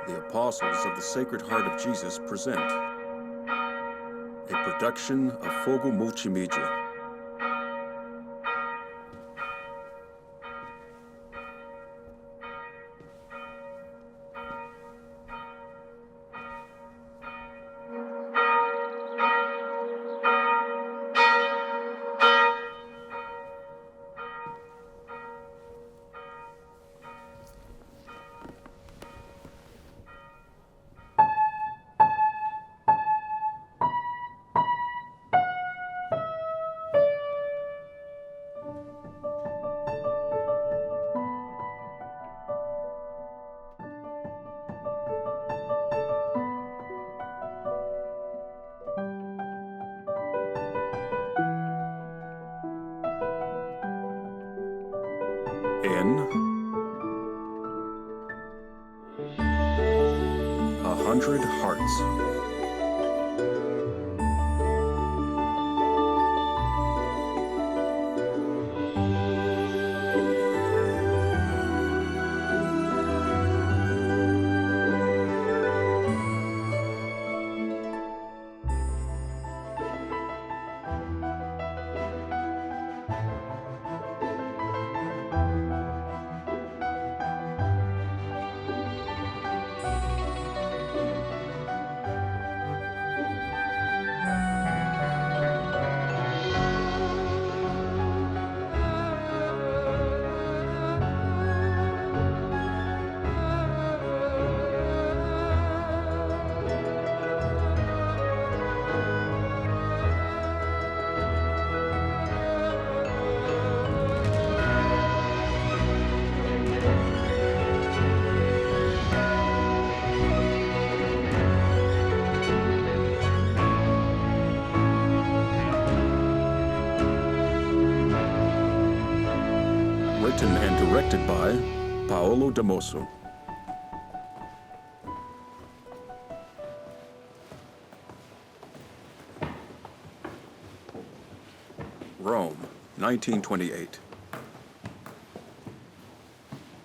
The Apostles of the Sacred Heart of Jesus present a production of Fogo Multimedia. In 100 Hearts. Written and directed by Paolo Damosso. Rome, 1928.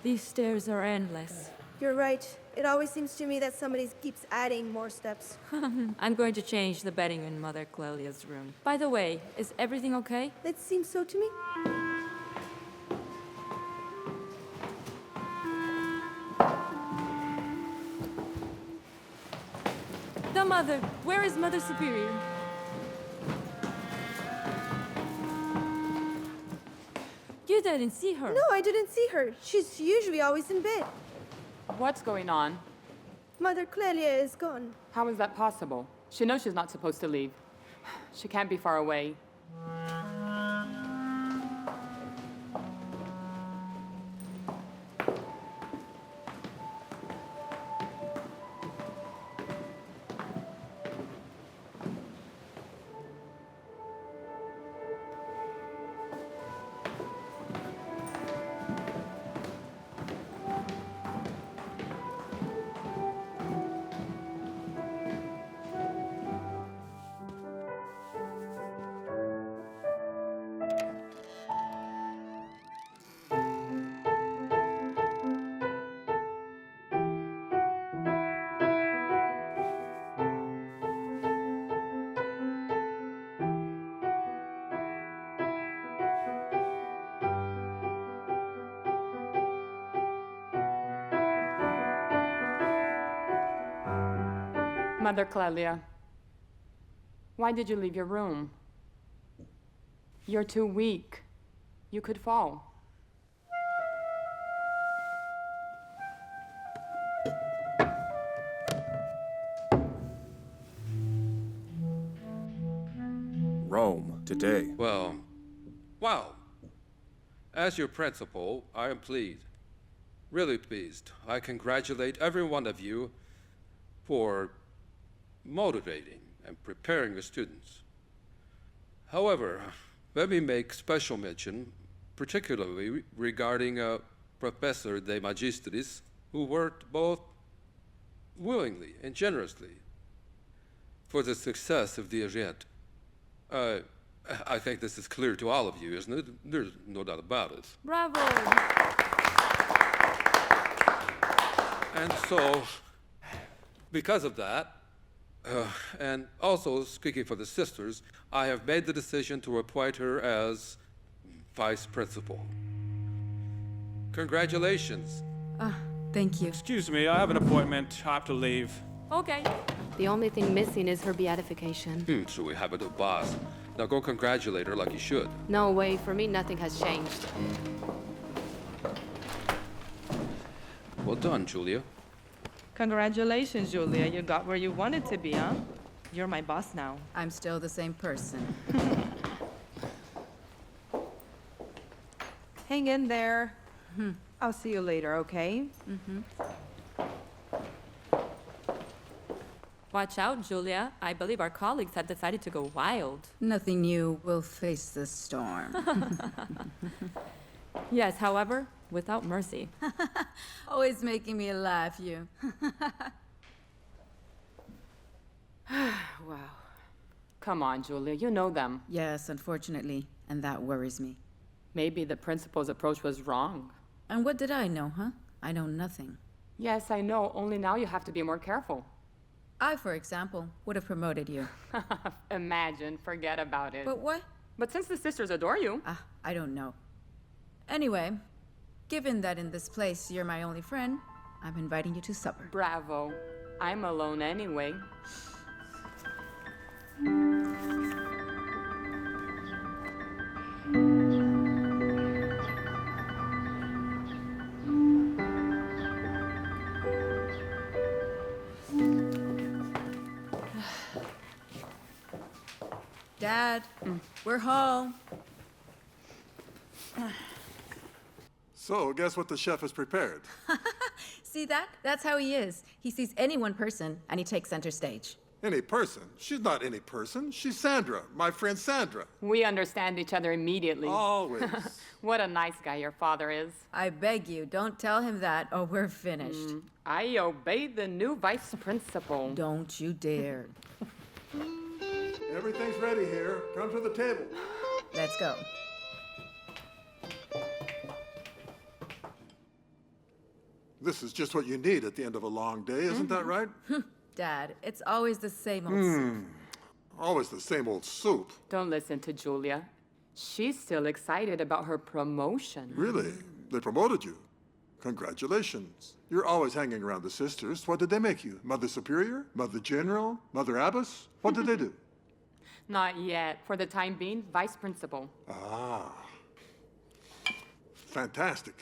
These stairs are endless. You're right. It always seems to me that somebody keeps adding more steps. I'm going to change the bedding in Mother Clelia's room. By the way, is everything okay? It seems so to me. The mother! Where is Mother Superior? You didn't see her. No, I didn't see her. She's usually always in bed. What's going on? Mother Clelia is gone. How is that possible? She knows she's not supposed to leave. She can't be far away. Mother Clelia, why did you leave your room? You're too weak. You could fall. Rome, today. Well, wow. As your principal, I am pleased. Really pleased. I congratulate every one of you for motivating and preparing the students. However, let me make special mention, particularly regarding Professor de Magistris, who worked both willingly and generously for the success of the event. I think this is clear to all of you, isn't it? There's no doubt about it. Bravo! And so, Because of that, and also speaking for the sisters, I have made the decision to appoint her as vice principal. Congratulations. Thank you. Excuse me, I have an appointment. I have to leave. Okay. The only thing missing is her beatification. So we have a new boss. Now go congratulate her like you should. No way, for me nothing has changed. Well done, Julia. Congratulations, Julia. You got where you wanted to be, huh? You're my boss now. I'm still the same person. Hang in there. I'll see you later, okay? Watch out, Julia. I believe our colleagues have decided to go wild. Nothing new. We'll face the storm. Yes, however, without mercy. Always making me laugh, you. Wow. Come on, Julia, you know them. Yes, unfortunately, and that worries me. Maybe the principal's approach was wrong. And what did I know, huh? I know nothing. Yes, I know, only now you have to be more careful. I, for example, would have promoted you. Imagine, forget about it. But what? But since the sisters adore you. I don't know. Anyway, given that in this place you're my only friend, I'm inviting you to supper. Bravo. I'm alone anyway. Dad, we're home. So, guess what the chef has prepared? See that? That's how he is. He sees any one person and he takes center stage. Any person? She's not any person. She's Sandra, my friend Sandra. We understand each other immediately. Always. What a nice guy your father is. I beg you, don't tell him that or we're finished. I obey the new vice principal. Don't you dare. Everything's ready here. Come to the table. Let's go. This is just what you need at the end of a long day, isn't that right? Dad, it's always the same old soup. Always the same old soup. Don't listen to Julia. She's still excited about her promotion. Really? They promoted you? Congratulations. You're always hanging around the sisters. What did they make you? Mother Superior? Mother General? Mother Abbess? What did they do? Not yet. For the time being, vice principal. Ah. Fantastic.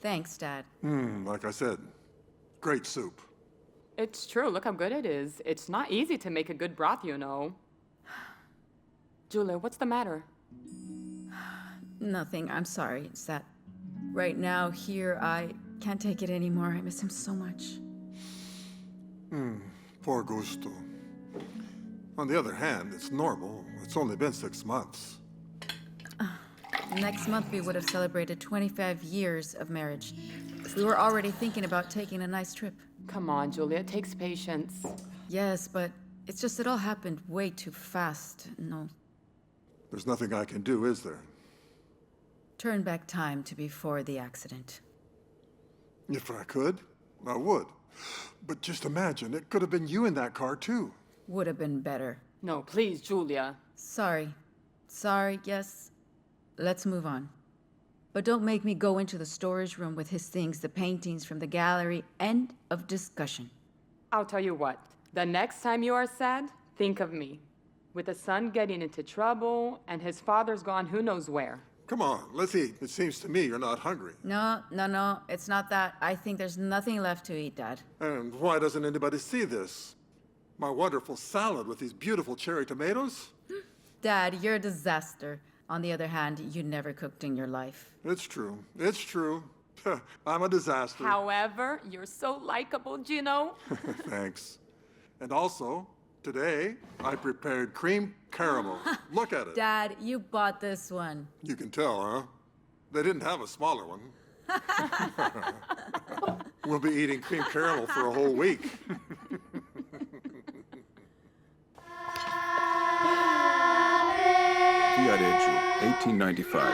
Thanks, Dad. Like I said, great soup. It's true. Look how good it is. It's not easy to make a good broth, you know. Julia, what's the matter? Nothing. I'm sorry. It's that right now, here, I can't take it anymore. I miss him so much. Poor Gusto. On the other hand, it's normal. It's only been 6 months. Next month, we would have celebrated 25 years of marriage. We were already thinking about taking a nice trip. Come on, Julia. It takes patience. Yes, but it's just it all happened way too fast. No. There's nothing I can do, is there? Turn back time to before the accident. If I could, I would. But just imagine, it could have been you in that car, too. Would have been better. No, please, Julia. Sorry. Sorry, yes. Let's move on. But don't make me go into the storage room with his things, the paintings from the gallery. End of discussion. I'll tell you what. The next time you are sad, think of me. With the son getting into trouble and his father's gone who knows where. Come on, let's eat. It seems to me you're not hungry. No, it's not that. I think there's nothing left to eat, Dad. And why doesn't anybody see this? My wonderful salad with these beautiful cherry tomatoes? Dad, you're a disaster. On the other hand, you never cooked in your life. It's true. It's true. I'm a disaster. However, you're so likable, Gino. Thanks. And also, today, I prepared cream caramel. Look at it. Dad, you bought this one. You can tell, huh? They didn't have a smaller one. We'll be eating cream caramel for a whole week. Viareggio, 1895.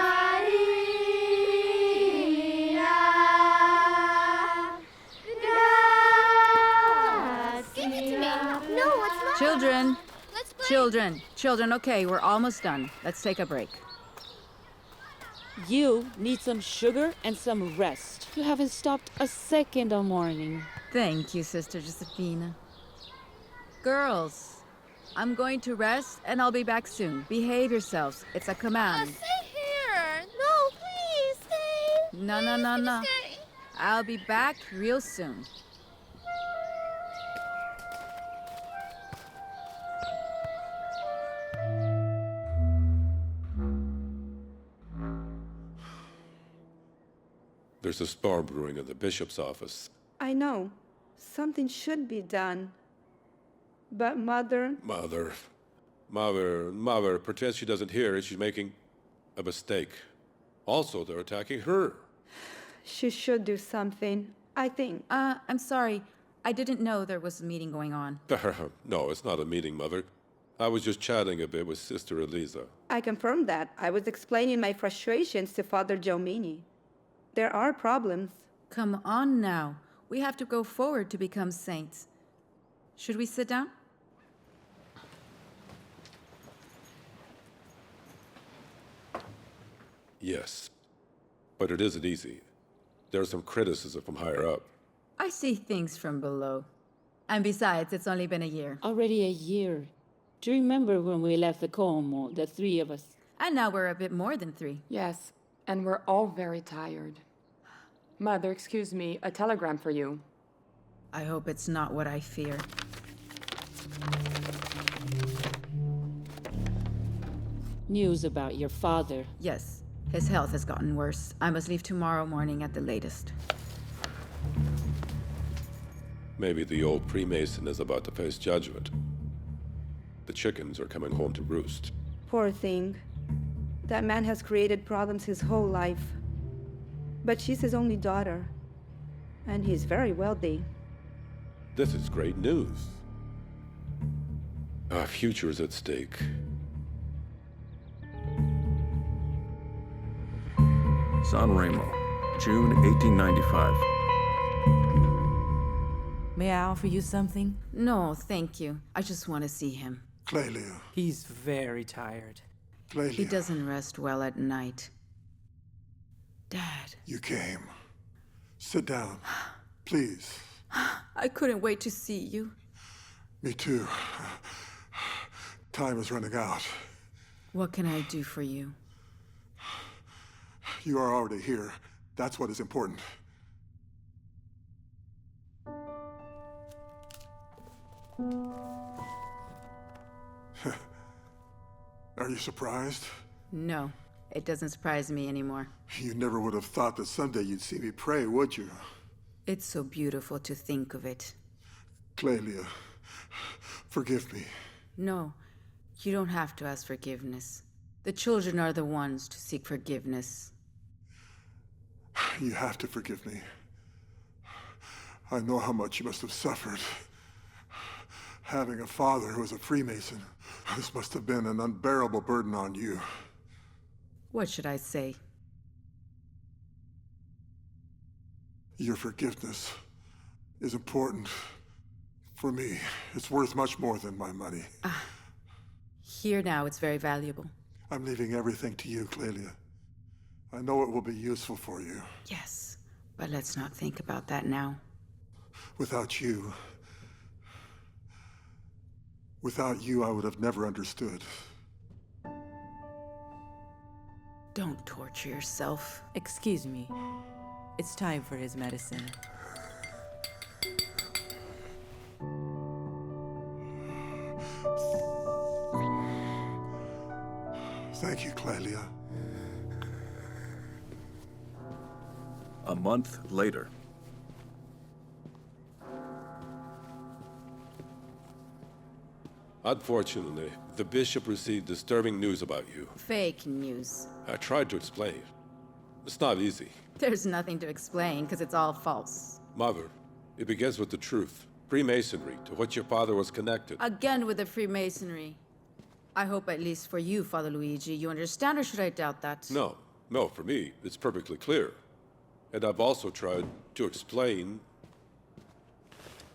Give me Children! Let's play. Children, okay, we're almost done. Let's take a break. You need some sugar and some rest. You haven't stopped a second all morning. Thank you, Sister Josephina. Girls, I'm going to rest and I'll be back soon. Behave yourselves. It's a command. Stay here. No, please stay. No. Stay. I'll be back real soon. There's a storm brewing in the bishop's office. I know. Something should be done. But Mother... Mother pretends she doesn't hear it. She's making a mistake. Also, they're attacking her. She should do something, I think. I'm sorry. I didn't know there was a meeting going on. No, it's not a meeting, Mother. I was just chatting a bit with Sister Eliza. I confirm that. I was explaining my frustrations to Father Giomini. There are problems. Come on now. We have to go forward to become saints. Should we sit down? Yes. But it isn't easy. There's some criticism from higher up. I see things from below. And besides, it's only been a year. Already a year. Do you remember when we left the Como, the three of us? And now we're a bit more than 3. Yes, and we're all very tired. Mother, excuse me, a telegram for you. I hope it's not what I fear. News about your father. Yes, his health has gotten worse. I must leave tomorrow morning at the latest. Maybe the old Freemason is about to face judgment. The chickens are coming home to roost. Poor thing. That man has created problems his whole life. But she's his only daughter. And he's very wealthy. This is great news. Our future is at stake. San Remo, June 1895. May I offer you something? No, thank you. I just want to see him. Clelia. He's very tired. Clelia. He doesn't rest well at night. Dad. You came. Sit down, please. I couldn't wait to see you. Me too. Time is running out. What can I do for you? You are already here. That's what is important. Are you surprised? No, it doesn't surprise me anymore. You never would have thought that someday you'd see me pray, would you? It's so beautiful to think of it. Clelia, forgive me. No, you don't have to ask forgiveness. The children are the ones to seek forgiveness. You have to forgive me. I know how much you must have suffered. Having a father who was a Freemason, this must have been an unbearable burden on you. What should I say? Your forgiveness is important for me. It's worth much more than my money. Here now, it's very valuable. I'm leaving everything to you, Clelia. I know it will be useful for you. Yes, but let's not think about that now. Without you, I would have never understood. Don't torture yourself. Excuse me. It's time for his medicine. Thank you, Clelia. A month later. Unfortunately, the bishop received disturbing news about you. Fake news. I tried to explain. It's not easy. There's nothing to explain, because it's all false. Mother, it begins with the truth. Freemasonry, to which your father was connected. Again with the Freemasonry. I hope at least for you, Father Luigi, you understand, or should I doubt that? No, for me, it's perfectly clear. And I've also tried to explain,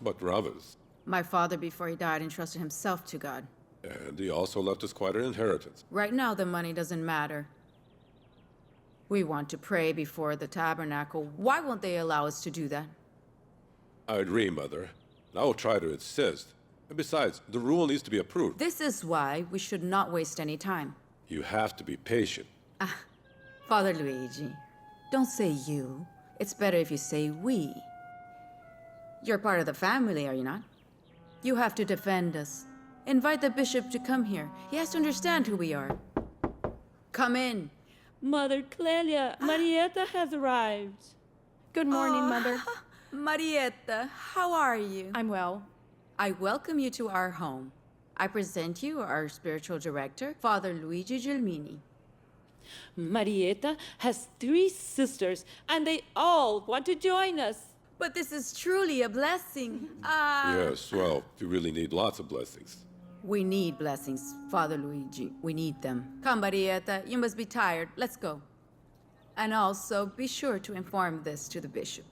but for others. My father, before he died, entrusted himself to God. And he also left us quite an inheritance. Right now, the money doesn't matter. We want to pray before the tabernacle. Why won't they allow us to do that? I agree, Mother. And I will try to insist. And besides, the rule needs to be approved. This is why we should not waste any time. You have to be patient. Father Luigi, don't say you. It's better if you say we. You're part of the family, are you not? You have to defend us. Invite the bishop to come here. He has to understand who we are. Come in. Mother Clelia, Marietta has arrived. Good morning, Mother. Marietta, how are you? I'm well. I welcome you to our home. I present you our spiritual director, Father Luigi Gelmini. Marietta has 3 sisters, and they all want to join us. But this is truly a blessing. Yes, well, you really need lots of blessings. We need blessings, Father Luigi. We need them. Come, Marietta, you must be tired. Let's go. And also, be sure to inform this to the bishop.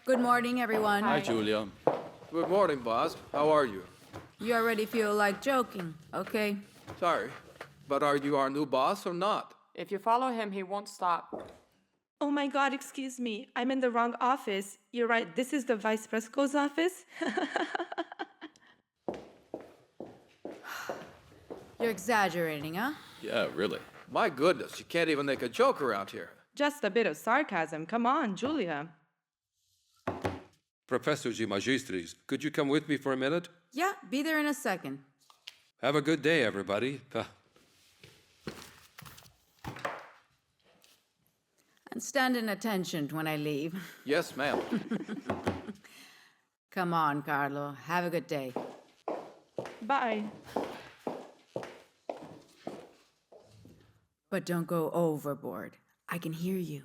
Good morning, everyone. Hi, Julia. Good morning, boss. How are you? You already feel like joking, okay? Sorry, but are you our new boss or not? If you follow him, he won't stop. Oh my God, excuse me. I'm in the wrong office. You're right, this is the Vice Principal's office. You're exaggerating, huh? Yeah, really. My goodness, you can't even make a joke around here. Just a bit of sarcasm. Come on, Julia. Professor G. Magistris, could you come with me for a minute? Yeah, be there in a second. Have a good day, everybody. And stand in attention when I leave. Yes, ma'am. Come on, Carlo. Have a good day. Bye. But don't go overboard. I can hear you.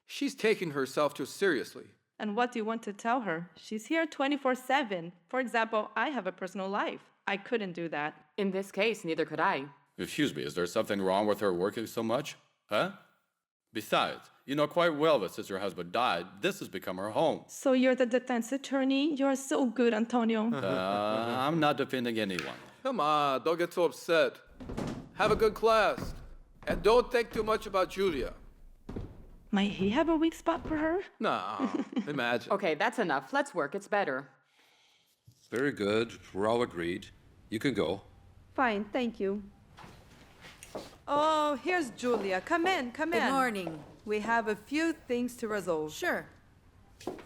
She's taking herself too seriously. And what do you want to tell her? She's here 24/7. For example, I have a personal life. I couldn't do that. In this case, neither could I. Excuse me, is there something wrong with her working so much? Huh? Besides, you know quite well that since her husband died, this has become her home. So you're the defense attorney? You're so good, Antonio. I'm not defending anyone. Come on, don't get so upset. Have a good class. And don't think too much about Julia. Might he have a weak spot for her? No, imagine. Okay, that's enough. Let's work. It's better. Very good. We're all agreed. You can go. Fine, thank you. Oh, here's Julia. Come in, come in. Good morning. We have a few things to resolve. Sure.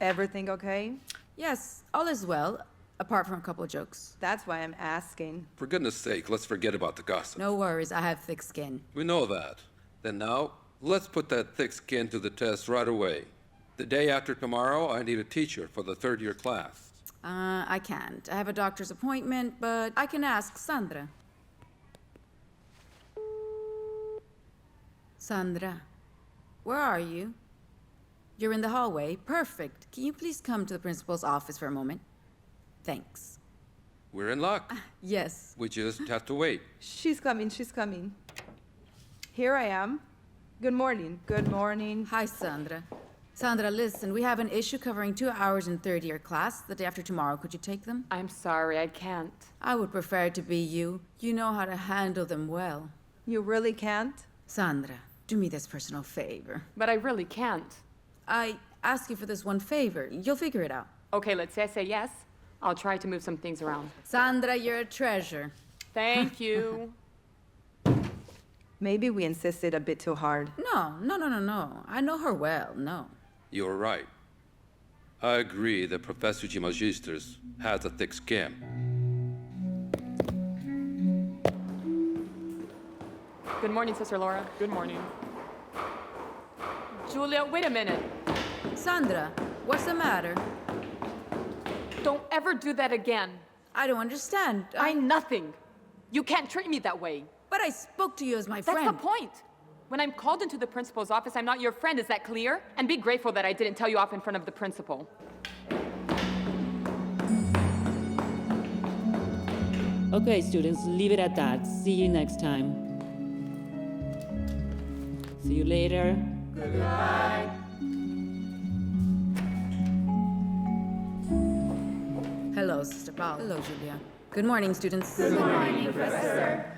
Everything okay? Yes, all is well, apart from a couple of jokes. That's why I'm asking. For goodness sake, let's forget about the gossip. No worries, I have thick skin. We know that. Then now, let's put that thick skin to the test right away. The day after tomorrow, I need a teacher for the 3rd-year class. I can't. I have a doctor's appointment, but I can ask Sandra. Sandra, where are you? You're in the hallway. Perfect. Can you please come to the principal's office for a moment? Thanks. We're in luck. Yes. We just have to wait. She's coming, she's coming. Here I am. Good morning. Good morning. Hi, Sandra. Sandra, listen, we have an issue covering 2 hours in 3rd-year class the day after tomorrow. Could you take them? I'm sorry, I can't. I would prefer it to be you. You know how to handle them well. You really can't? Sandra, do me this personal favor. But I really can't. I ask you for this one favor. You'll figure it out. Okay, let's say I say yes. I'll try to move some things around. Sandra, you're a treasure. Thank you. Maybe we insisted a bit too hard. No. I know her well, no. You're right. I agree that Professor G. Magistris has a thick skin. Good morning, Sister Laura. Good morning. Julia, wait a minute. Sandra, what's the matter? Don't ever do that again. I don't understand. I'm nothing. You can't treat me that way. But I spoke to you as my friend. That's the point. When I'm called into the principal's office, I'm not your friend. Is that clear? And be grateful that I didn't tell you off in front of the principal. Okay, students, leave it at that. See you next time. See you later. Goodbye. Hello, Sister Paula. Hello, Julia. Good morning, students. Good morning, Professor.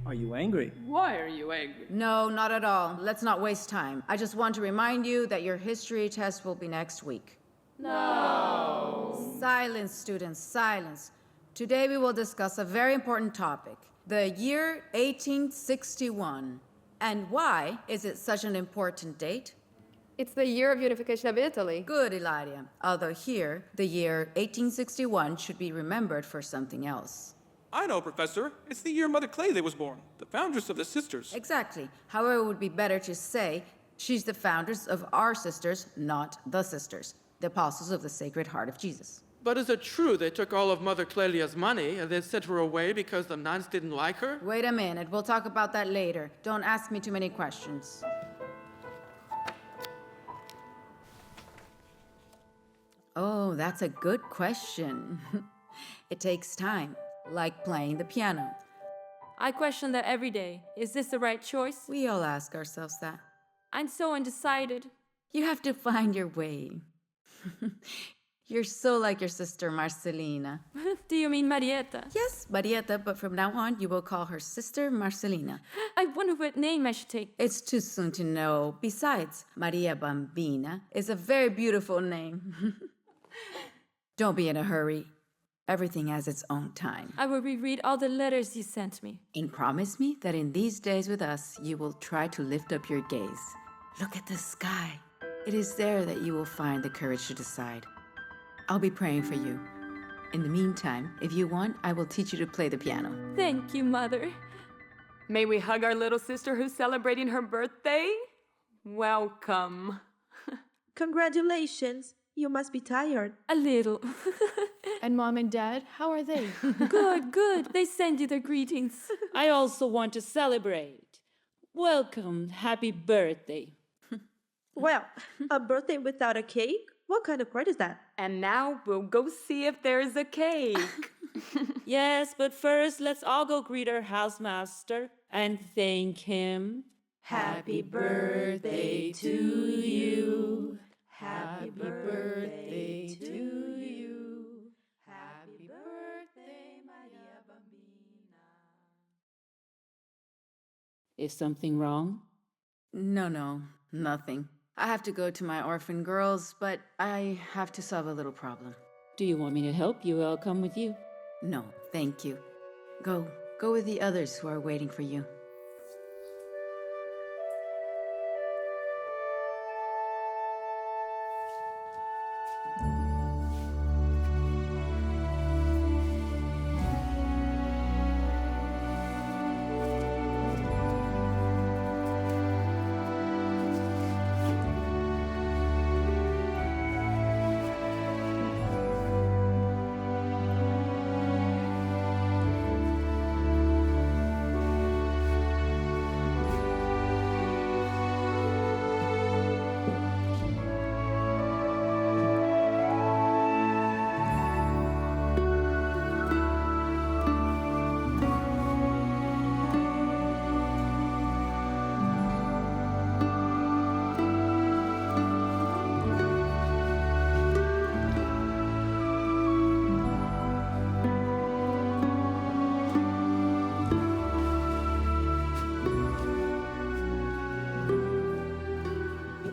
Are you angry? Why are you angry? No, not at all. Let's not waste time. I just want to remind you that your history test will be next week. No. Silence, students, silence. Today we will discuss a very important topic, the year 1861. And why is it such an important date? It's the year of unification of Italy. Good, Ilaria. Although here, the year 1861 should be remembered for something else. I know, Professor. It's the year Mother Clelia was born, the foundress of the sisters. Exactly. However, it would be better to say she's the foundress of our sisters, not the sisters, the apostles of the Sacred Heart of Jesus. But is it true they took all of Mother Clelia's money and then sent her away because the nuns didn't like her? Wait a minute. We'll talk about that later. Don't ask me too many questions. Oh, that's a good question. It takes time, like playing the piano. I question that every day. Is this the right choice? We all ask ourselves that. I'm so undecided. You have to find your way. You're so like your sister Marcelina. Do you mean Marietta? Yes, Marietta, but from now on you will call her sister Marcelina. I wonder what name I should take. It's too soon to know. Besides, Maria Bambina is a very beautiful name. Don't be in a hurry. Everything has its own time. I will reread all the letters you sent me. And promise me that in these days with us, you will try to lift up your gaze. Look at the sky. It is there that you will find the courage to decide. I'll be praying for you. In the meantime, if you want, I will teach you to play the piano. Thank you, Mother. May we hug our little sister who's celebrating her birthday? Welcome. Congratulations. You must be tired. A little. And Mom and Dad, how are they? Good, good. They send you their greetings. I also want to celebrate. Welcome, happy birthday. Well, a birthday without a cake? What kind of party is that? And now we'll go see if there's a cake. Yes, but first let's all go greet our housemaster and thank him. Happy birthday to you. Happy birthday to you. Happy birthday, Maria Bambina. Is something wrong? No, nothing. I have to go to my orphan girls, but I have to solve a little problem. Do you want me to help you? I'll come with you. No, thank you. Go with the others who are waiting for you.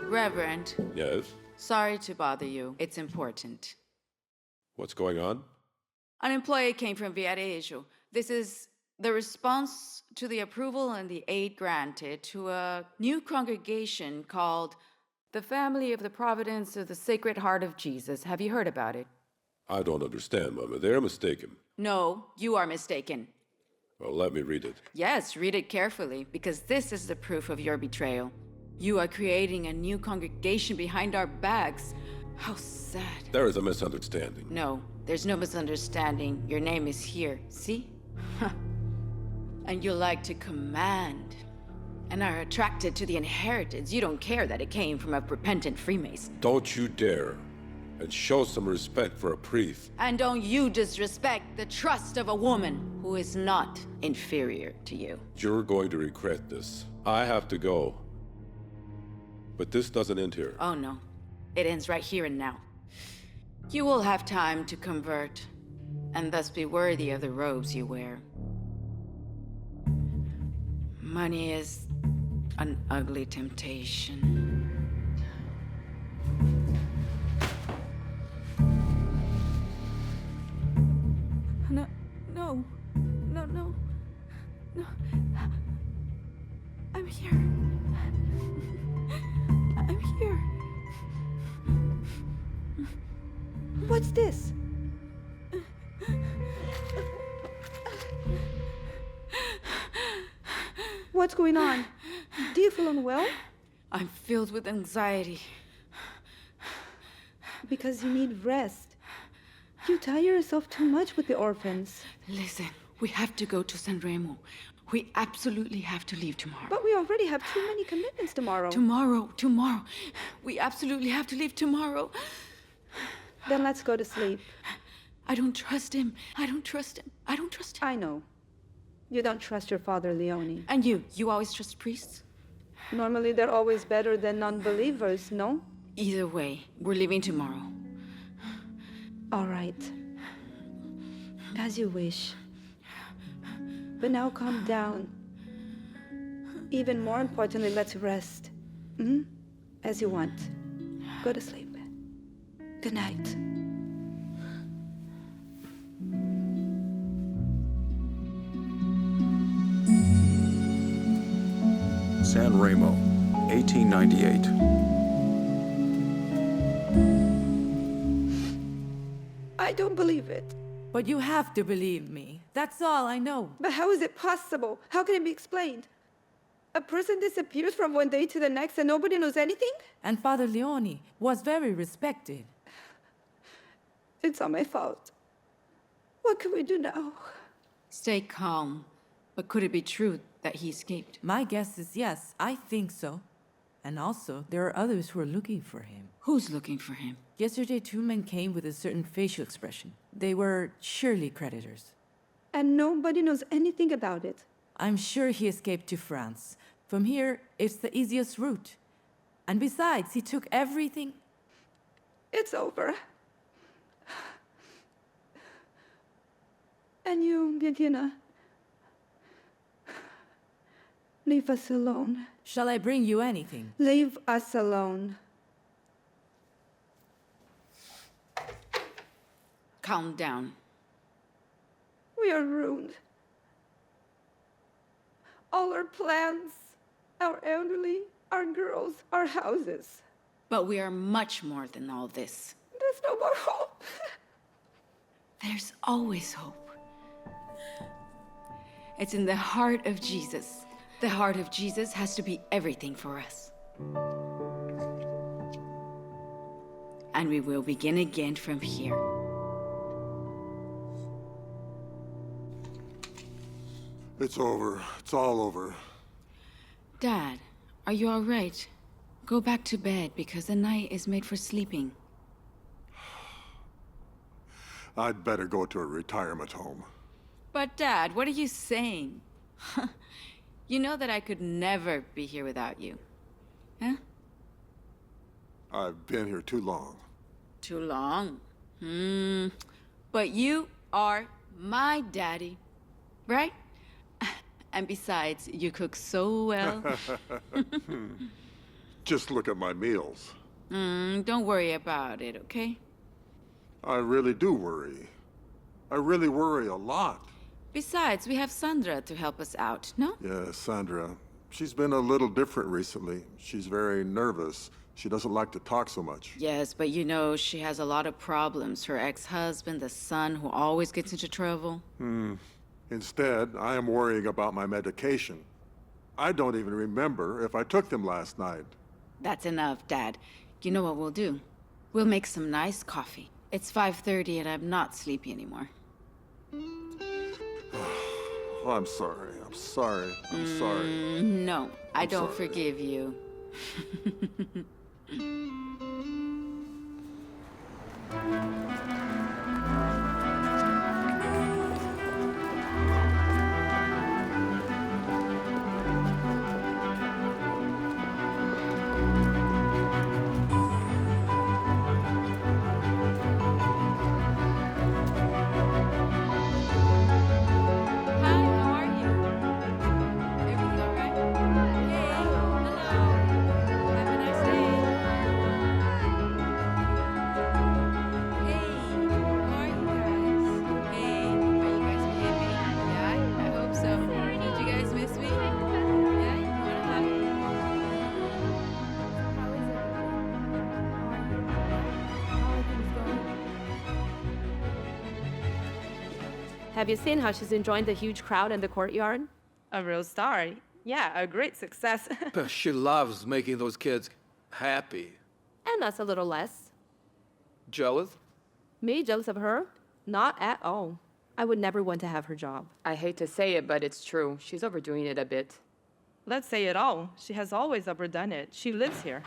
Reverend. Yes? Sorry to bother you. It's important. What's going on? An employee came from Viareggio. This is the response to the approval and the aid granted to a new congregation called the Family of the Providence of the Sacred Heart of Jesus. Have you heard about it? I don't understand, Mama. They're mistaken. No, you are mistaken. Well, let me read it. Yes, read it carefully, because this is the proof of your betrayal. You are creating a new congregation behind our backs. How sad. There is a misunderstanding. No, there's no misunderstanding. Your name is here, see? And you like to command. and are attracted to the inheritance, you don't care that it came from a repentant Freemason. Don't you dare. And show some respect for a priest. And don't you disrespect the trust of a woman who is not inferior to you. You're going to regret this. I have to go. But this doesn't end here. Oh no, it ends right here and now. You will have time to convert, and thus be worthy of the robes you wear. Money is an ugly temptation. No. No. I'm here. I'm here. What's this? What's going on? Do you feel unwell? I'm filled with anxiety. Because you need rest. You tire yourself too much with the orphans. Listen, we have to go to San Remo. We absolutely have to leave tomorrow. But we already have too many commitments tomorrow. Tomorrow. We absolutely have to leave tomorrow. Then let's go to sleep. I don't trust him. I don't trust him. I know. You don't trust your father, Leone. And you always trust priests? Normally they're always better than non-believers, no? Either way, we're leaving tomorrow. All right. As you wish. But now calm down. Even more importantly, let's rest. As you want. Go to sleep. Good night. San Remo, 1898. I don't believe it. But you have to believe me. That's all I know. But how is it possible? How can it be explained? A person disappears from one day to the next and nobody knows anything? And Father Leone was very respected. It's all my fault. What can we do now? Stay calm. But could it be true that he escaped? My guess is yes. I think so. And also, there are others who are looking for him. Who's looking for him? Yesterday, 2 men came with a certain facial expression. They were surely creditors. And nobody knows anything about it. I'm sure he escaped to France. From here, it's the easiest route. And besides, he took everything. It's over. And you, Bianchina, leave us alone. Shall I bring you anything? Leave us alone. Calm down. We are ruined. All our plans, our elderly, our girls, our houses. But we are much more than all this. There's no more hope. There's always hope. It's in the heart of Jesus. The heart of Jesus has to be everything for us. And we will begin again from here. It's over. It's all over. Dad, are you all right? Go back to bed because the night is made for sleeping. I'd better go to a retirement home. But Dad, what are you saying? You know that I could never be here without you. Huh? I've been here too long. Too long? But you are my daddy, right? And besides, you cook so well. Just look at my meals. Don't worry about it, okay? I really do worry. I really worry a lot. Besides, we have Sandra to help us out, no? Yeah, Sandra. She's been a little different recently. She's very nervous. She doesn't like to talk so much. Yes, but you know, she has a lot of problems. Her ex-husband, the son who always gets into trouble. Instead, I am worrying about my medication. I don't even remember if I took them last night. That's enough, Dad. You know what we'll do? We'll make some nice coffee. It's 5:30 and I'm not sleepy anymore. Oh, I'm sorry. I'm sorry. I'm sorry. No, I I'm don't sorry. forgive you. Have you seen how she's enjoying the huge crowd in the courtyard? A real star. Yeah, a great success. She loves making those kids happy. And us a little less. Jealous? Me jealous of her? Not at all. I would never want to have her job. I hate to say it, but it's true. She's overdoing it a bit. Let's say it all. She has always overdone it. She lives here.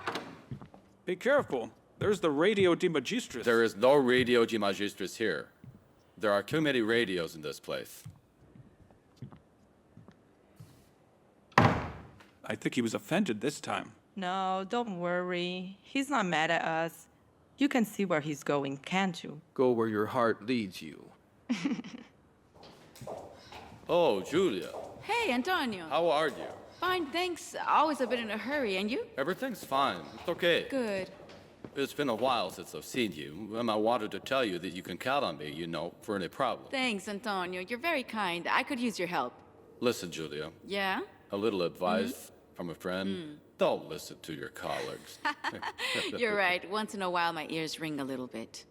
Be careful. There's the Radio di Magistris. There is no Radio de Magistris here. There are too many radios in this place. I think he was offended this time. No, don't worry. He's not mad at us. You can see where he's going, can't you? Go where your heart leads you. Oh, Julia. Hey, Antonio. How are you? Fine, thanks. Always a bit in a hurry. And you? Everything's fine. It's okay. Good. It's been a while since I've seen you, and I wanted to tell you that you can count on me, for any problem. Thanks, Antonio. You're very kind. I could use your help. Listen, Julia. Yeah? A little advice from a friend. Don't listen to your colleagues. You're right. Once in a while, my ears ring a little bit.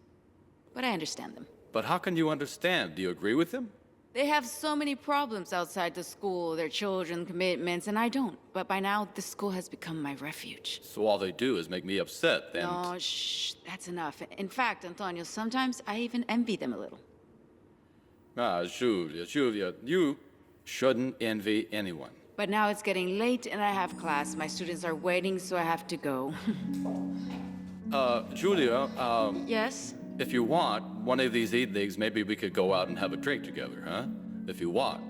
But I understand them. But how can you understand? Do you agree with them? They have so many problems outside the school, their children, commitments, and I don't. But by now, the school has become my refuge. So all they do is make me upset, and... No, shh, that's enough. In fact, Antonio, sometimes I even envy them a little. Ah, Julia, you shouldn't envy anyone. But now it's getting late and I have class. My students are waiting, so I have to go. Julia, Yes? if you want, one of these evenings, maybe we could go out and have a drink together, huh? If you want.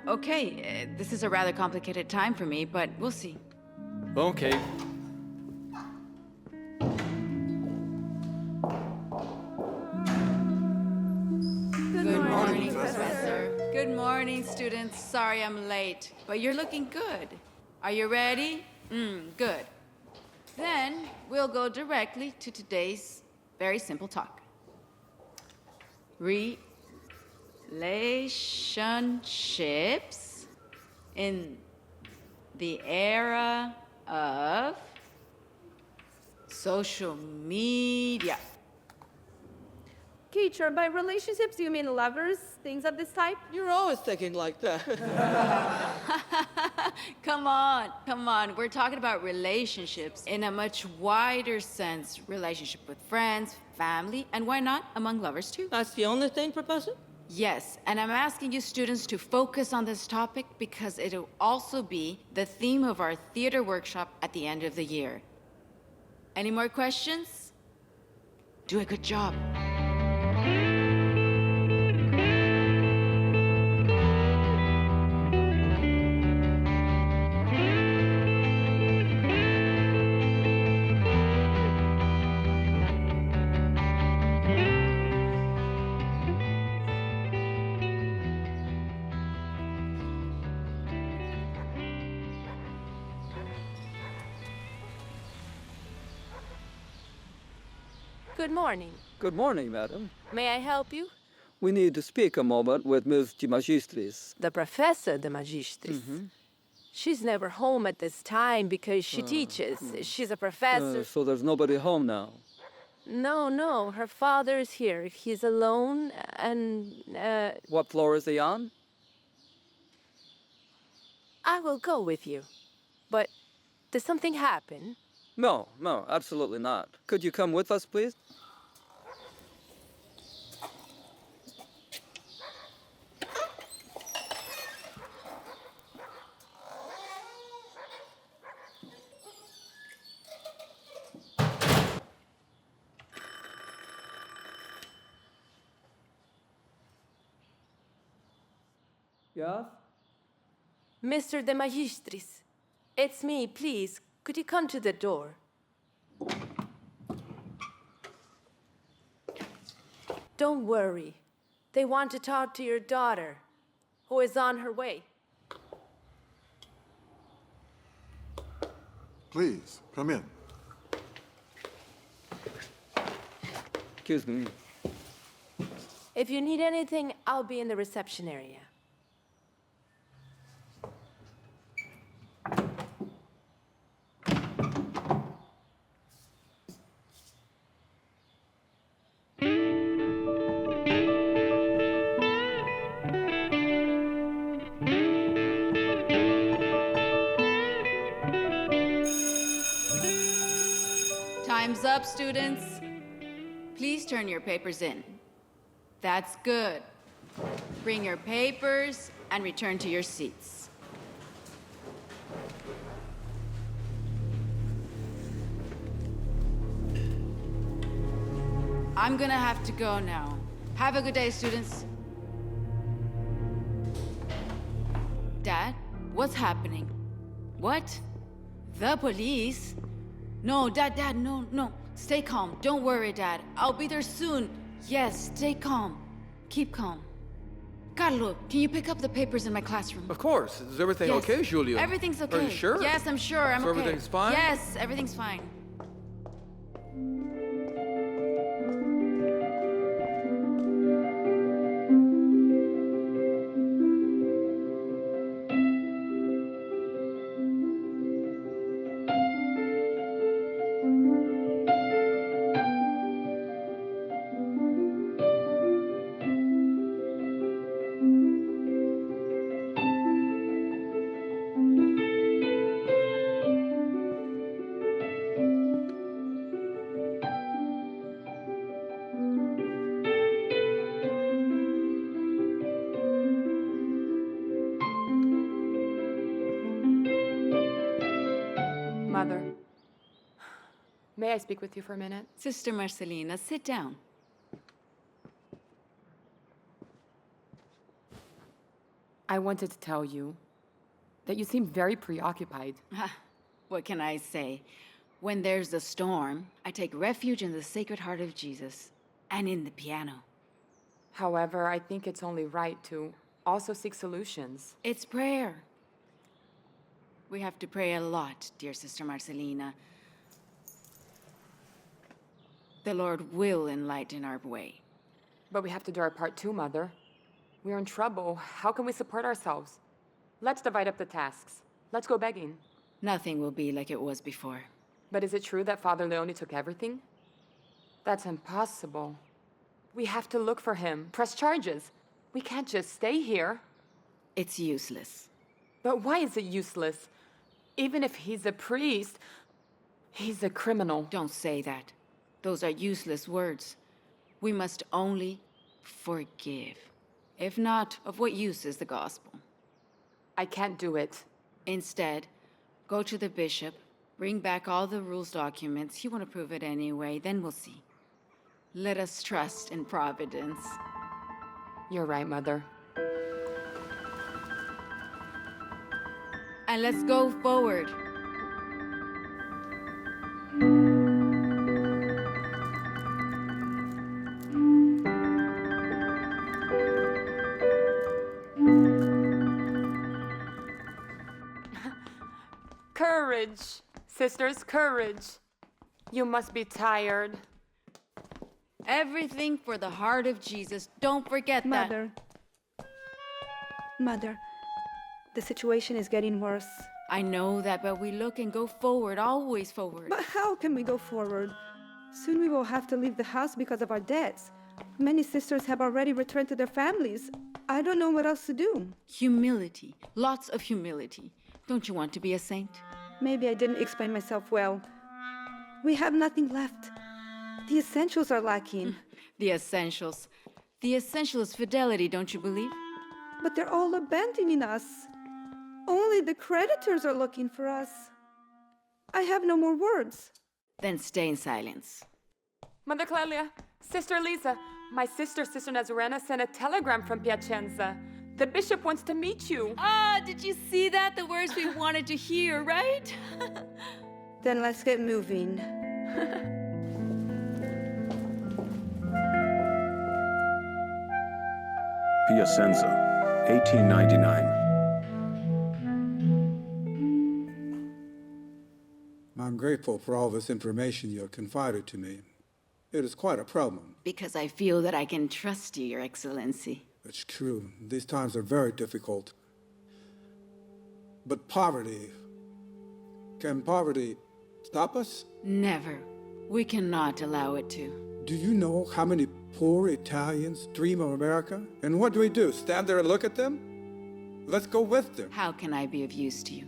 Okay. This is a rather complicated time for me, but we'll see. Okay. Good morning, Professor. Good morning, students. Sorry I'm late, but you're looking good. Are you ready? Good. Then we'll go directly to today's very simple talk. Relationships in the era of social media. Teacher, by relationships, do you mean lovers, things of this type? You're always thinking like that. Come on. We're talking about relationships in a much wider sense. Relationship with friends, family, and why not among lovers too? That's the only thing, Professor? Yes, and I'm asking you students to focus on this topic because it'll also be the theme of our theater workshop at the end of the year. Any more questions? Do a good job. Good morning. Good morning, madam. May I help you? We need to speak a moment with Ms. de Magistris. The Professor de Magistris. She's never home at this time because she teaches. She's a professor. So there's nobody home now. No. Her father is here. He's alone and... What floor is he on? I will go with you. But did something happen? No, absolutely not. Could you come with us, please? Yes? Mr. De Magistris, it's me, please. Could you come to the door? Don't worry. They want to talk to your daughter, who is on her way. Please, come in. Excuse me. If you need anything, I'll be in the reception area. Time's up, students. Please turn your papers in. That's good. Bring your papers and return to your seats. I'm gonna have to go now. Have a good day, students. Dad, what's happening? What? The police? No, Dad, no. Stay calm. Don't worry, Dad. I'll be there soon. Yes, stay calm. Keep calm. Carlo, can you pick up the papers in my classroom? Of course. Is everything Yes. okay, Julia? Everything's okay. Are you sure? Yes, I'm sure. I'm So okay. everything's fine? Yes, everything's fine. Mother, may I speak with you for a minute? Sister Marcelina, sit down. I wanted to tell you that you seem very preoccupied. What can I say? When there's a storm, I take refuge in the Sacred Heart of Jesus and in the piano. However, I think it's only right to also seek solutions. It's prayer. We have to pray a lot, dear Sister Marcelina. The Lord will enlighten our way. But we have to do our part too, Mother. We're in trouble. How can we support ourselves? Let's divide up the tasks. Let's go begging. Nothing will be like it was before. But is it true that Father Leone took everything? That's impossible. We have to look for him, press charges. We can't just stay here. It's useless. But why is it useless? Even if he's a priest, he's a criminal. Don't say that. Those are useless words. We must only forgive. If not, of what use is the gospel? I can't do it. Instead, go to the bishop, bring back all the rules documents. He won't approve it anyway, then we'll see. Let us trust in providence. You're right, Mother. And let's go forward. Courage, sisters, courage. You must be tired. Everything for the heart of Jesus. Don't forget that. Mother, the situation is getting worse. I know that, but we look and go forward, always forward. But how can we go forward? Soon we will have to leave the house because of our debts. Many sisters have already returned to their families. I don't know what else to do. Humility. Lots of humility. Don't you want to be a saint? Maybe I didn't explain myself well. We have nothing left. The essentials are lacking. The essentials. The essential is fidelity, don't you believe? But they're all abandoning us. Only the creditors are looking for us. I have no more words. Then stay in silence. Mother Clelia, Sister Lisa, my sister, Sister Nazarena, sent a telegram from Piacenza. The bishop wants to meet you. Ah, did you see that? The words we wanted to hear, right? Then let's get moving. Piacenza, 1899. I'm grateful for all this information you have confided to me. It is quite a problem. Because I feel that I can trust you, Your Excellency. It's true. These times are very difficult. But poverty... Can poverty stop us? Never. We cannot allow it to. Do you know how many poor Italians dream of America? And what do? Stand there and look at them? Let's go with them. How can I be of use to you?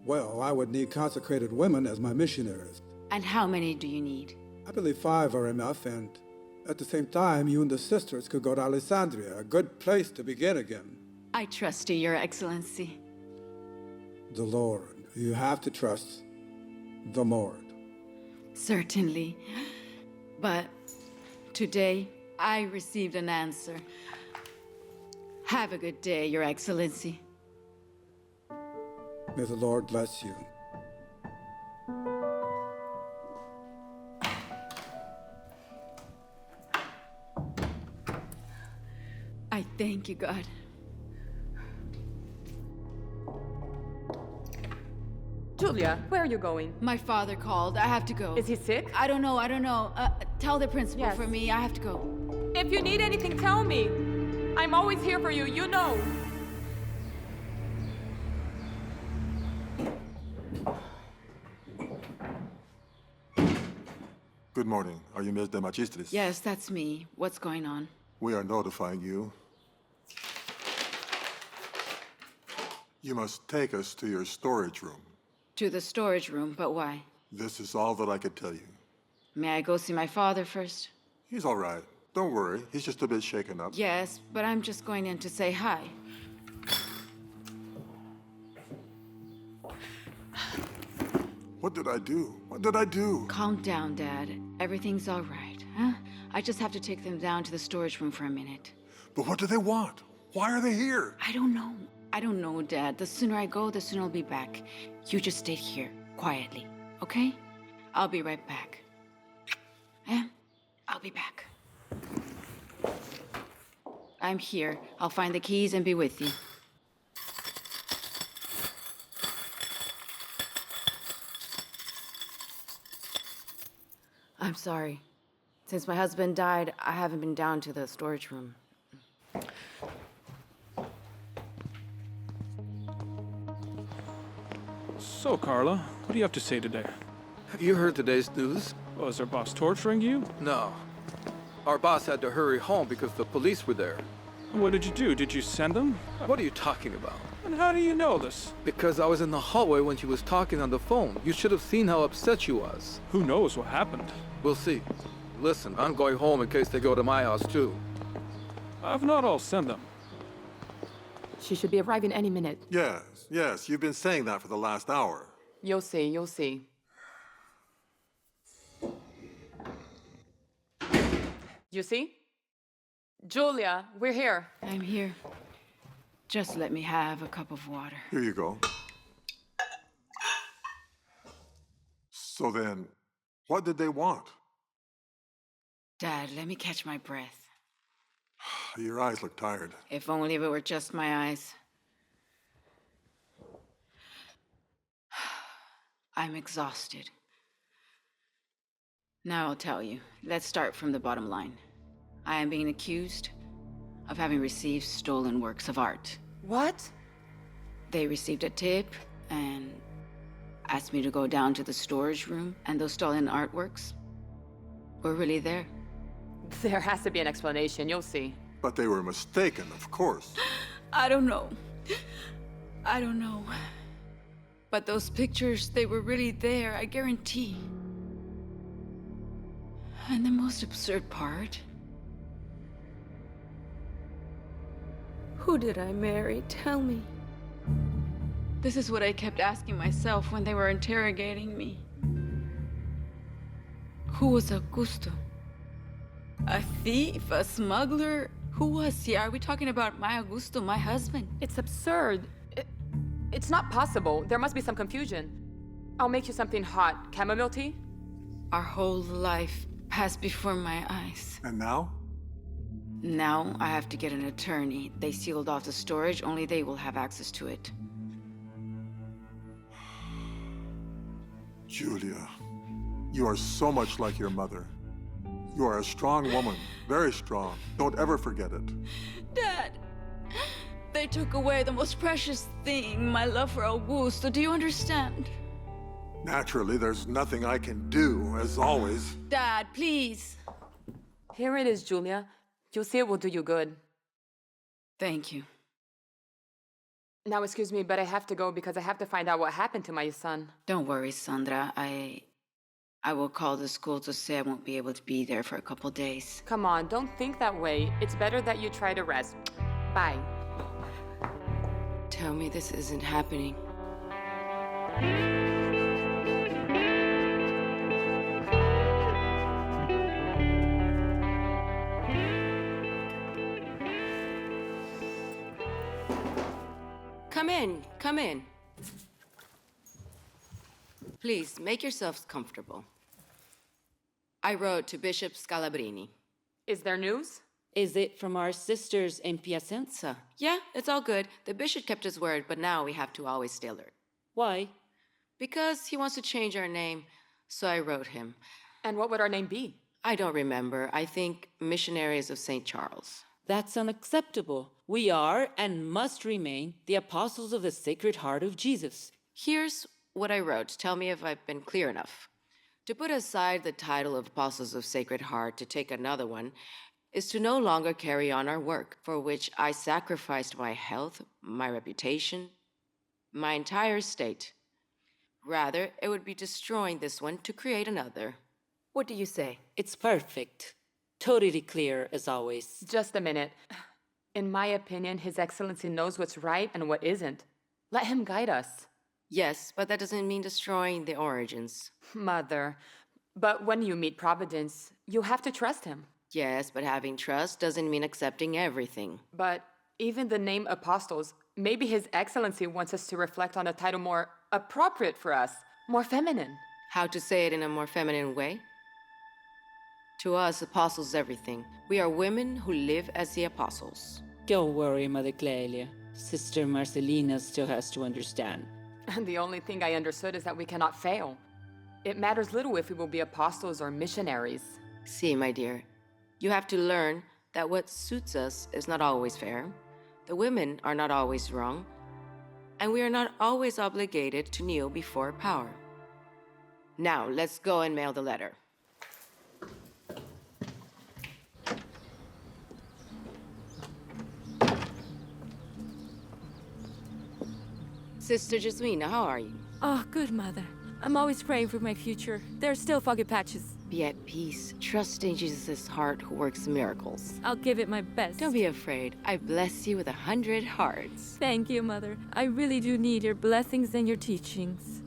Well, I would need consecrated women as my missionaries. And how many do you need? I believe 5 are enough, and at the same time, you and the sisters could go to Alessandria, a good place to begin again. I trust you, Your Excellency. The Lord. You have to trust the Lord. Certainly. But today, I received an answer. Have a good day, Your Excellency. May the Lord bless you. I thank you, God. Julia, where are you going? My father called. I have to go. Is he sick? I don't know. Tell the principal Yes. for me. I have to go. If you need anything, tell me. I'm always here for you, you know. Good morning. Are you Ms. De Magistris? Yes, that's me. What's going on? We are notifying you. You must take us to your storage room. To the storage room, but why? This is all that I could tell you. May I go see my father first? He's all right. Don't worry. He's just a bit shaken up. Yes, but I'm just going in to say hi. What did I do? What did I do? Calm down, Dad. Everything's all right, huh? I just have to take them down to the storage room for a minute. But what do they want? Why are they here? I don't know. I don't know, Dad. The sooner I go, the sooner I'll be back. You just stay here, quietly, okay? I'll be right back. Yeah? I'll be back. I'm here. I'll find the keys and be with you. I'm sorry. Since my husband died, I haven't been down to the storage room. So, Carla, what do you have to say today? Have you heard today's news? Oh, is our boss torturing you? No. Our boss had to hurry home because the police were there. What did you do? Did you send them? What are you talking about? And how do you know this? Because I was in the hallway when she was talking on the phone. You should have seen how upset she was. Who knows what happened? We'll see. Listen, I'm going home in case they go to my house, too. I've not all sent them. She should be arriving any minute. Yes. You've been saying that for the last hour. You'll see, you'll see. You see? Julia, we're here. I'm here. Just let me have a cup of water. Here you go. So then, what did they want? Dad, let me catch my breath. Your eyes look tired. If only it were just my eyes. I'm exhausted. Now I'll tell you. Let's start from the bottom line. I am being accused of having received stolen works of art. What? They received a tip and asked me to go down to the storage room, and those stolen artworks were really there. There has to be an explanation, you'll see. But they were mistaken, of course. I don't know. I don't know. But those pictures, they were really there, I guarantee. And the most absurd part... Who did I marry? Tell me. This is what I kept asking myself when they were interrogating me. Who was Augusto? A thief? A smuggler? Who was he? Are we talking about my Augusto, my husband? It's absurd. It's not possible. There must be some confusion. I'll make you something hot. Chamomile tea? Our whole life passed before my eyes. And now? Now I have to get an attorney. They sealed off the storage. Only they will have access to it. Julia, you are so much like your mother. You are a strong woman, very strong. Don't ever forget it. Dad, they took away the most precious thing, my love for Augusto. Do you understand? Naturally, there's nothing I can do, as always. Dad, please. Here it is, Julia. You'll see it will do you good. Thank you. Now, excuse me, but I have to go because I have to find out what happened to my son. Don't worry, Sandra. I will call the school to say I won't be able to be there for a couple days. Come on, don't think that way. It's better that you try to rest. Bye. Tell me this isn't happening. Come in, come in. Please, make yourselves comfortable. I wrote to Bishop Scalabrini. Is there news? Is it from our sisters in Piacenza? Yeah, it's all good. The bishop kept his word, but now we have to always stay alert. Why? Because he wants to change our name, so I wrote him. And what would our name be? I don't remember. I think Missionaries of St. Charles. That's unacceptable. We are and must remain the apostles of the Sacred Heart of Jesus. Here's what I wrote. Tell me if I've been clear enough. To put aside the title of Apostles of Sacred Heart to take another one is to no longer carry on our work, for which I sacrificed my health, my reputation, my entire estate. Rather, it would be destroying this one to create another. What do you say? It's perfect. Totally clear, as always. Just a minute. In my opinion, His Excellency knows what's right and what isn't. Let him guide us. Yes, but that doesn't mean destroying the origins. Mother, but when you meet Providence, you have to trust him. Yes, but having trust doesn't mean accepting everything. But even the name apostles, maybe His Excellency wants us to reflect on a title more appropriate for us, more feminine. How to say it in a more feminine way? To us, apostles everything. We are women who live as the apostles. Don't worry, Mother Clelia. Sister Marcelina still has to understand. And the only thing I understood is that we cannot fail. It matters little if we will be apostles or missionaries. See, my dear, you have to learn that what suits us is not always fair. The women are not always wrong. And we are not always obligated to kneel before power. Now, let's go and mail the letter. Sister Jasmina, how are you? Oh, good, Mother. I'm always praying for my future. There are still foggy patches. Be at peace. Trust in Jesus' heart who works miracles. I'll give it my best. Don't be afraid. I bless you with 100 hearts. Thank you, Mother. I really do need your blessings and your teachings.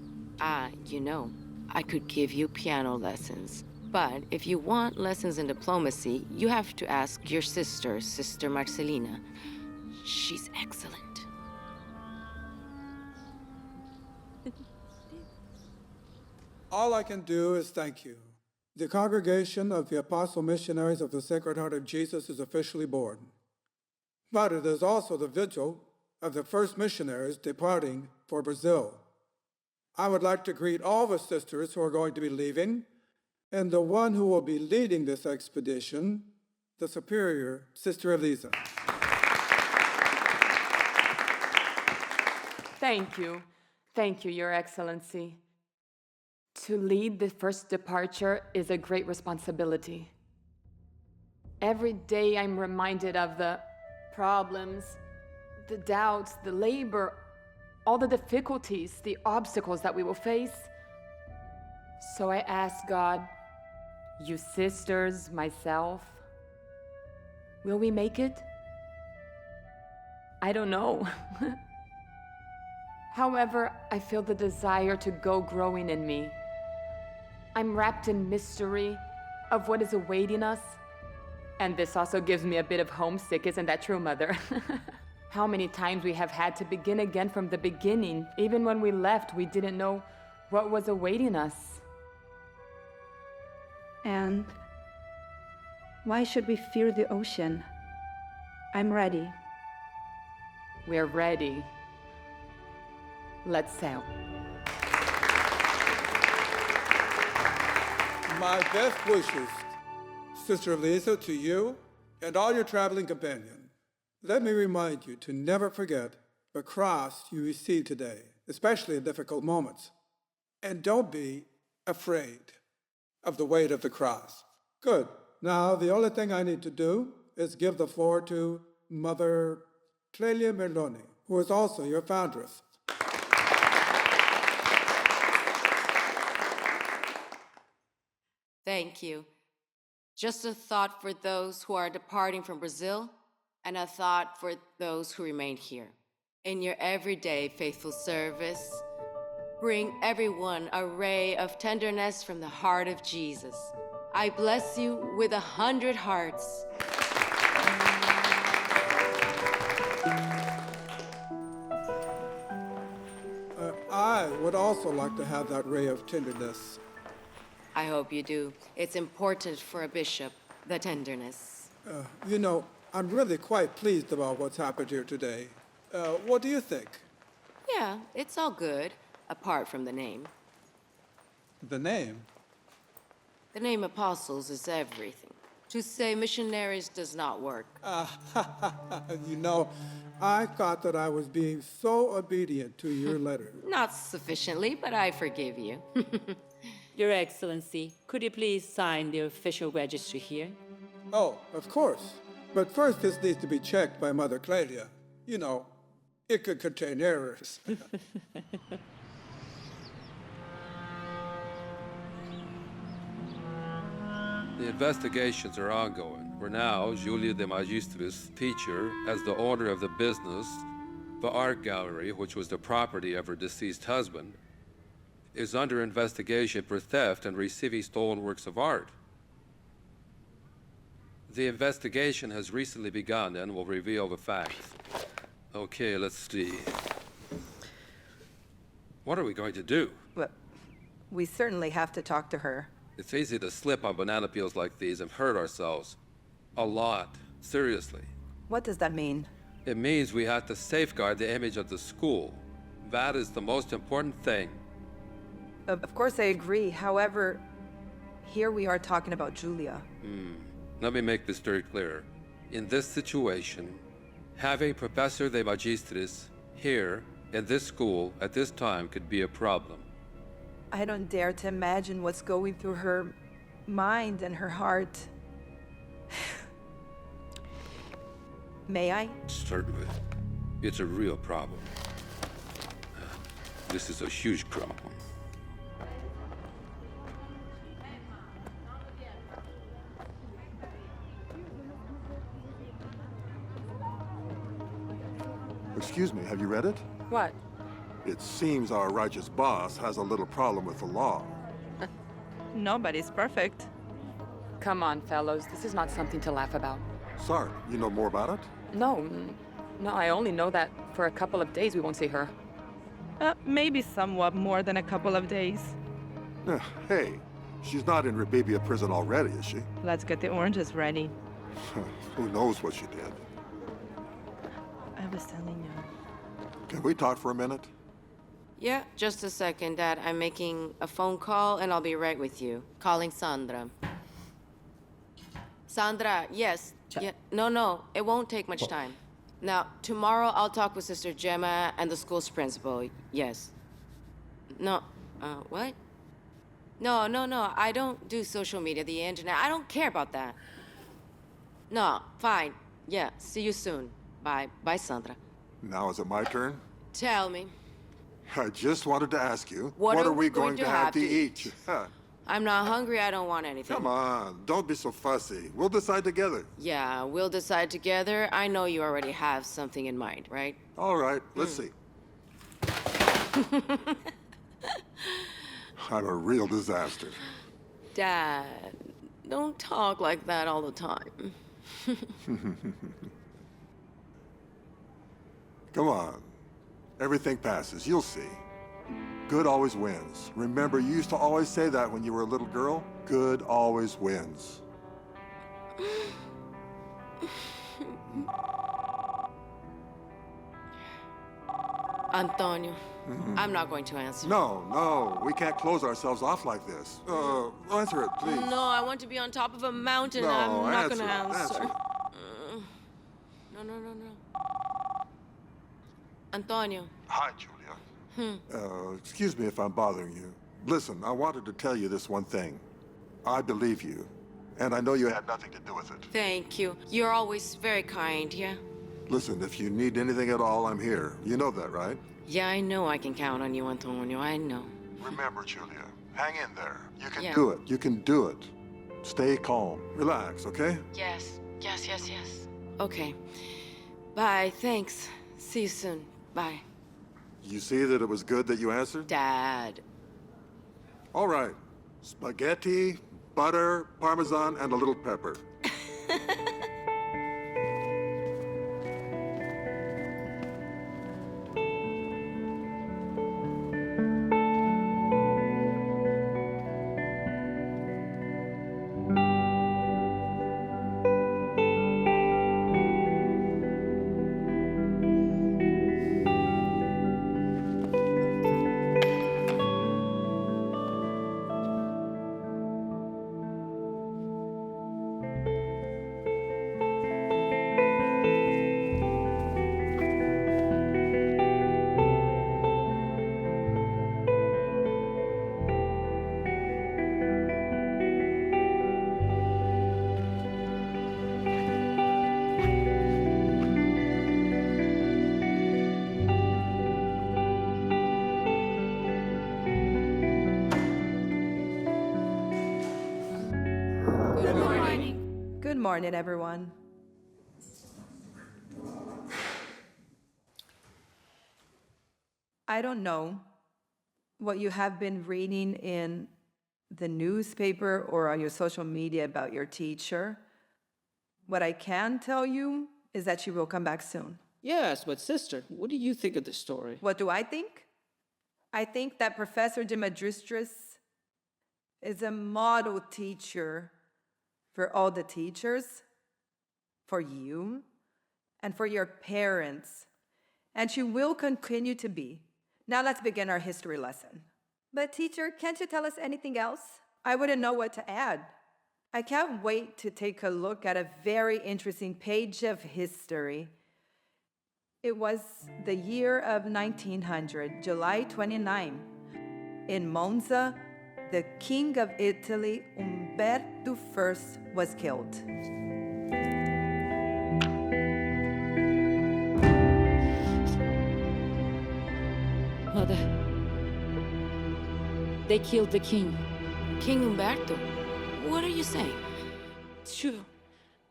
You know, I could give you piano lessons. But if you want lessons in diplomacy, you have to ask your sister, Sister Marcelina. She's excellent. All I can do is thank you. The congregation of the Apostle Missionaries of the Sacred Heart of Jesus is officially born. But it is also the vigil of the first missionaries departing for Brazil. I would like to greet all the sisters who are going to be leaving, and the one who will be leading this expedition, the Superior, Sister Elisa. Thank you. Thank you, Your Excellency. To lead the first departure is a great responsibility. Every day I'm reminded of the problems, the doubts, the labor, all the difficulties, the obstacles that we will face. So I ask God, you sisters, myself, will we make it? I don't know. However, I feel the desire to go growing in me. I'm wrapped in mystery of what is awaiting us. And this also gives me a bit of homesick, isn't that true, Mother? How many times we have had to begin again from the beginning. Even when we left, we didn't know what was awaiting us. And why should we fear the ocean? I'm ready. We're ready. Let's sail. My best wishes, Sister Lisa, to you and all your traveling companions. Let me remind you to never forget the cross you received today, especially in difficult moments. And don't be afraid of the weight of the cross. Good. Now, the only thing I need to do is give the floor to Mother Clelia Merloni, who is also your foundress. Thank you. Just a thought for those who are departing from Brazil, and a thought for those who remain here. In your everyday faithful service, bring everyone a ray of tenderness from the heart of Jesus. I bless you with 100 hearts. I would also like to have that ray of tenderness. I hope you do. It's important for a bishop, the tenderness. You know, I'm really quite pleased about what's happened here today. What do you think? Yeah, it's all good, apart from the name. The name? The name Apostles is everything. To say missionaries does not work. You know, I thought that I was being so obedient to your letter. Not sufficiently, but I forgive you. Your Excellency, could you please sign the official registry here? Oh, of course. But first, this needs to be checked by Mother Clelia. You know, it could contain errors. The investigations are ongoing. For now, Julia de Magistris, teacher, as the owner of the business, the art gallery, which was the property of her deceased husband, is under investigation for theft and receiving stolen works of art. The investigation has recently begun and will reveal the facts. Okay, let's see. What are we going to do? Well, we certainly have to talk to her. It's easy to slip on banana peels like these and hurt ourselves. A lot. Seriously. What does that mean? It means we have to safeguard the image of the school. That is the most important thing. Of course, I agree. However, here we are talking about Julia. Let me make this very clear. In this situation, having Professor de Magistris here in this school at this time could be a problem. I don't dare to imagine what's going through her mind and her heart. May I? Certainly. It's a real problem. This is a huge problem. Excuse me, have you read it? What? It seems our righteous boss has a little problem with the law. Nobody's perfect. Come on, fellows. This is not something to laugh about. Sorry, you know more about it? No, I only know that for a couple of days we won't see her. Maybe somewhat more than a couple of days. Hey, she's not in Rebabia prison already, is she? Let's get the oranges ready. Who knows what she did? I was telling you. Can we talk for a minute? Yeah, just a second, Dad. I'm making a phone call and I'll be right with you. Calling Sandra. Sandra, yes. Yeah, no, it won't take much time. Now, tomorrow I'll talk with Sister Gemma and the school's principal. Yes. No, what? No, I don't do social media, the internet. I don't care about that. No, fine. Yeah, see you soon. Bye, Sandra. Now is it my turn? Tell me. I just wanted to ask you, What are are we we going to have to eat? I'm not hungry, I don't want anything. Come on, don't be so fussy. We'll decide together. Yeah, we'll decide together. I know you already have something in mind, right? All right, let's see. I'm a real disaster. Dad, don't talk like that all the time. Come on. Everything passes. You'll see. Good always wins. Remember, you used to always say that when you were a little girl? Good always wins. Antonio, I'm not going to answer. No, we can't close ourselves off like this. Answer it, please. No, I want to be on top of a mountain. No, I'm not going to answer answer. it. No. Antonio. Hi, Julia. Excuse me if I'm bothering you. Listen, I wanted to tell you this one thing. I believe you, and I know you had nothing to do with it. Thank you. You're always very kind, yeah? Listen, if you need anything at all, I'm here. You know that, right? Yeah, I know I can count on you, Antonio. I know. Remember, Julia, hang in there. You can Yeah. do it. You can do it. Stay calm. Relax, okay? Yes. Okay. Bye. Thanks. See you soon. Bye. You see that it was good that you answered? Dad. All right. Spaghetti, butter, Parmesan, and a little pepper. Good morning, everyone. I don't know what you have been reading in the newspaper or on your social media about your teacher. What I can tell you is that she will come back soon. Yes, but sister, what do you think of the story? What do I think? I think that Professor de Magistris is a model teacher for all the teachers, for you, and for your parents. And she will continue to be. Now let's begin our history lesson. But teacher, can't you tell us anything else? I wouldn't know what to add. I can't wait to take a look at a very interesting page of history. It was the year of 1900, July 29. In Monza, the King of Italy, Umberto I, was killed. Mother, they killed the king. King Umberto? What are you saying? It's true.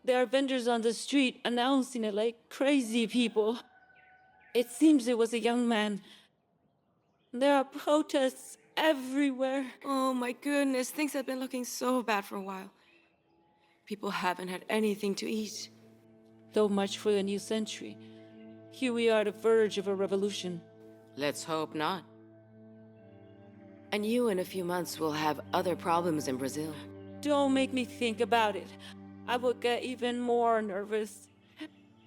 There are vendors on the street announcing it like crazy people. It seems it was a young man. There are protests everywhere. Oh my goodness, things have been looking so bad for a while. People haven't had anything to eat. So much for the new century. Here we are at the verge of a revolution. Let's hope not. And you in a few months will have other problems in Brazil. Don't make me think about it. I would get even more nervous.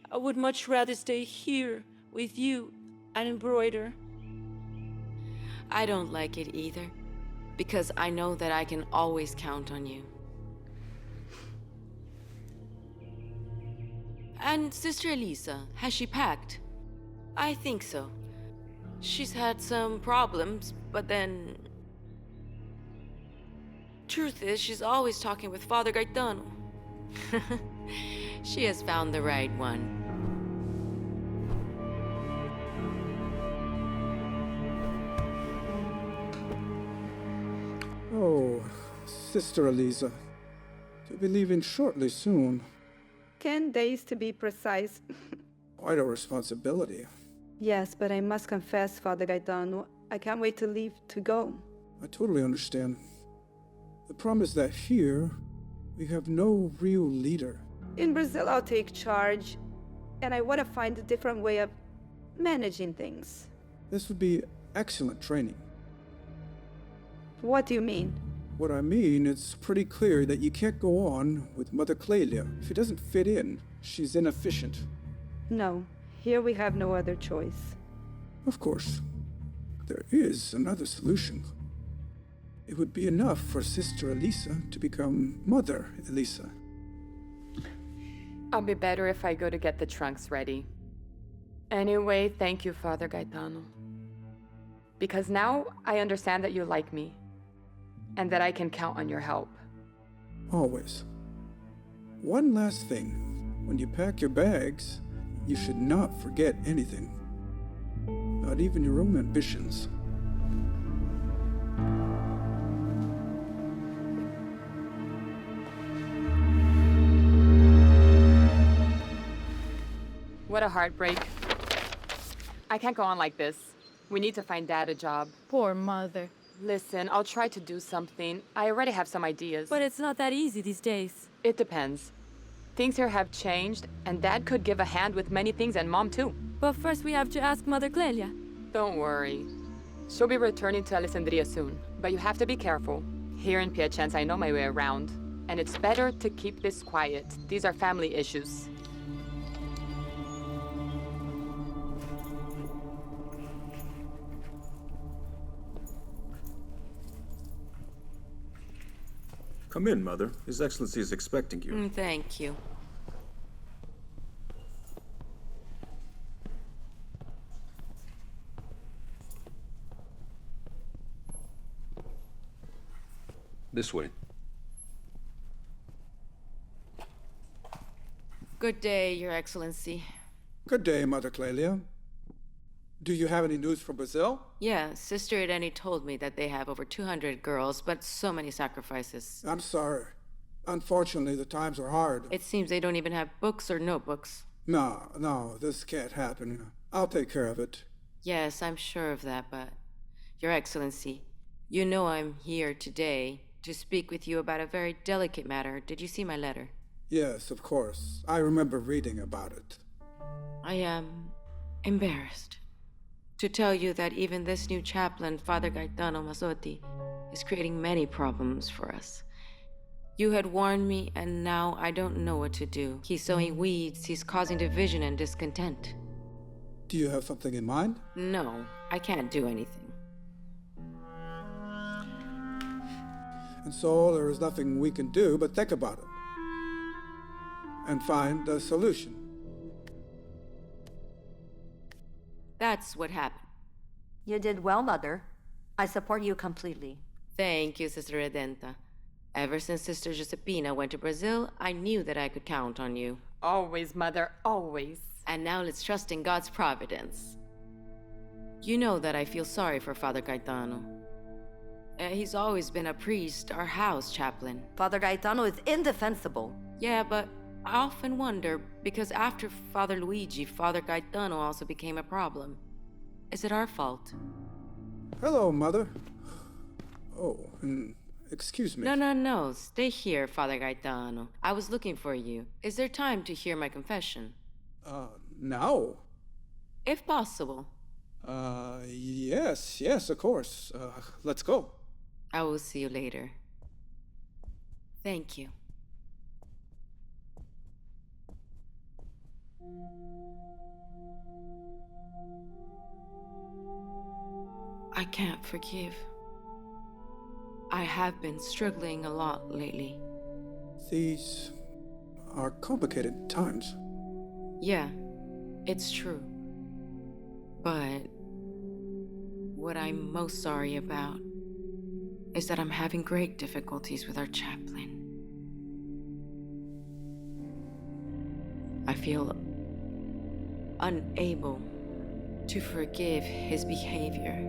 I would much rather stay here with you and embroider. I don't like it either, because I know that I can always count on you. And Sister Elisa, has she packed? I think so. She's had some problems, but then... Truth is, she's always talking with Father Gaetano. She has found the right one. Oh, Sister Elisa, to be leaving shortly soon. 10 days to be precise. Quite a responsibility. Yes, but I must confess, Father Gaetano, I can't wait to leave to go. I totally understand. The problem is that here, we have no real leader. In Brazil, I'll take charge. And I want to find a different way of managing things. This would be excellent training. What do you mean? What I mean, it's pretty clear that you can't go on with Mother Clelia. If she doesn't fit in, she's inefficient. No, here we have no other choice. Of course, there is another solution. It would be enough for Sister Elisa to become Mother Elisa. I'll be better if I go to get the trunks ready. Anyway, thank you, Father Gaetano. Because now I understand that you like me, and that I can count on your help. Always. One last thing. When you pack your bags, you should not forget anything. Not even your own ambitions. What a heartbreak. I can't go on like this. We need to find Dad a job. Poor mother. Listen, I'll try to do something. I already have some ideas. But it's not that easy these days. It depends. Things here have changed, and Dad could give a hand with many things, and Mom too. But first we have to ask Mother Clelia. Don't worry. She'll be returning to Alessandria soon, but you have to be careful. Here in Piacenza, I know my way around, and it's better to keep this quiet. These are family issues. Come in, Mother. His Excellency is expecting you. Thank you. This way. Good day, Your Excellency. Good day, Mother Clelia. Do you have any news from Brazil? Yeah, Sister Irene told me that they have over 200 girls, but so many sacrifices. I'm sorry. Unfortunately, the times are hard. It seems they don't even have books or notebooks. No, this can't happen. I'll take care of it. Yes, I'm sure of that, but... Your Excellency, you know I'm here today to speak with you about a very delicate matter. Did you see my letter? Yes, of course. I remember reading about it. I am embarrassed to tell you that even this new chaplain, Father Gaetano Mazzotti, is creating many problems for us. You had warned me, and now I don't know what to do. He's sowing weeds, he's causing division and discontent. Do you have something in mind? No, I can't do anything. And so there is nothing we can do but think about it. And find a solution. That's what happened. You did well, Mother. I support you completely. Thank you, Sister Redenta. Ever since Sister Giuseppina went to Brazil, I knew that I could count on you. Always, Mother, always. And now let's trust in God's providence. You know that I feel sorry for Father Gaetano. He's always been a priest, our house chaplain. Father Gaetano is indefensible. Yeah, but I often wonder, because after Father Luigi, Father Gaetano also became a problem. Is it our fault? Hello, Mother. Oh, excuse me. No. Stay here, Father Gaetano. I was looking for you. Is there time to hear my confession? Now? If possible. Yes, of course. Let's go. I will see you later. Thank you. I can't forgive. I have been struggling a lot lately. These are complicated times. Yeah, it's true. But what I'm most sorry about is that I'm having great difficulties with our chaplain. I feel unable to forgive his behavior.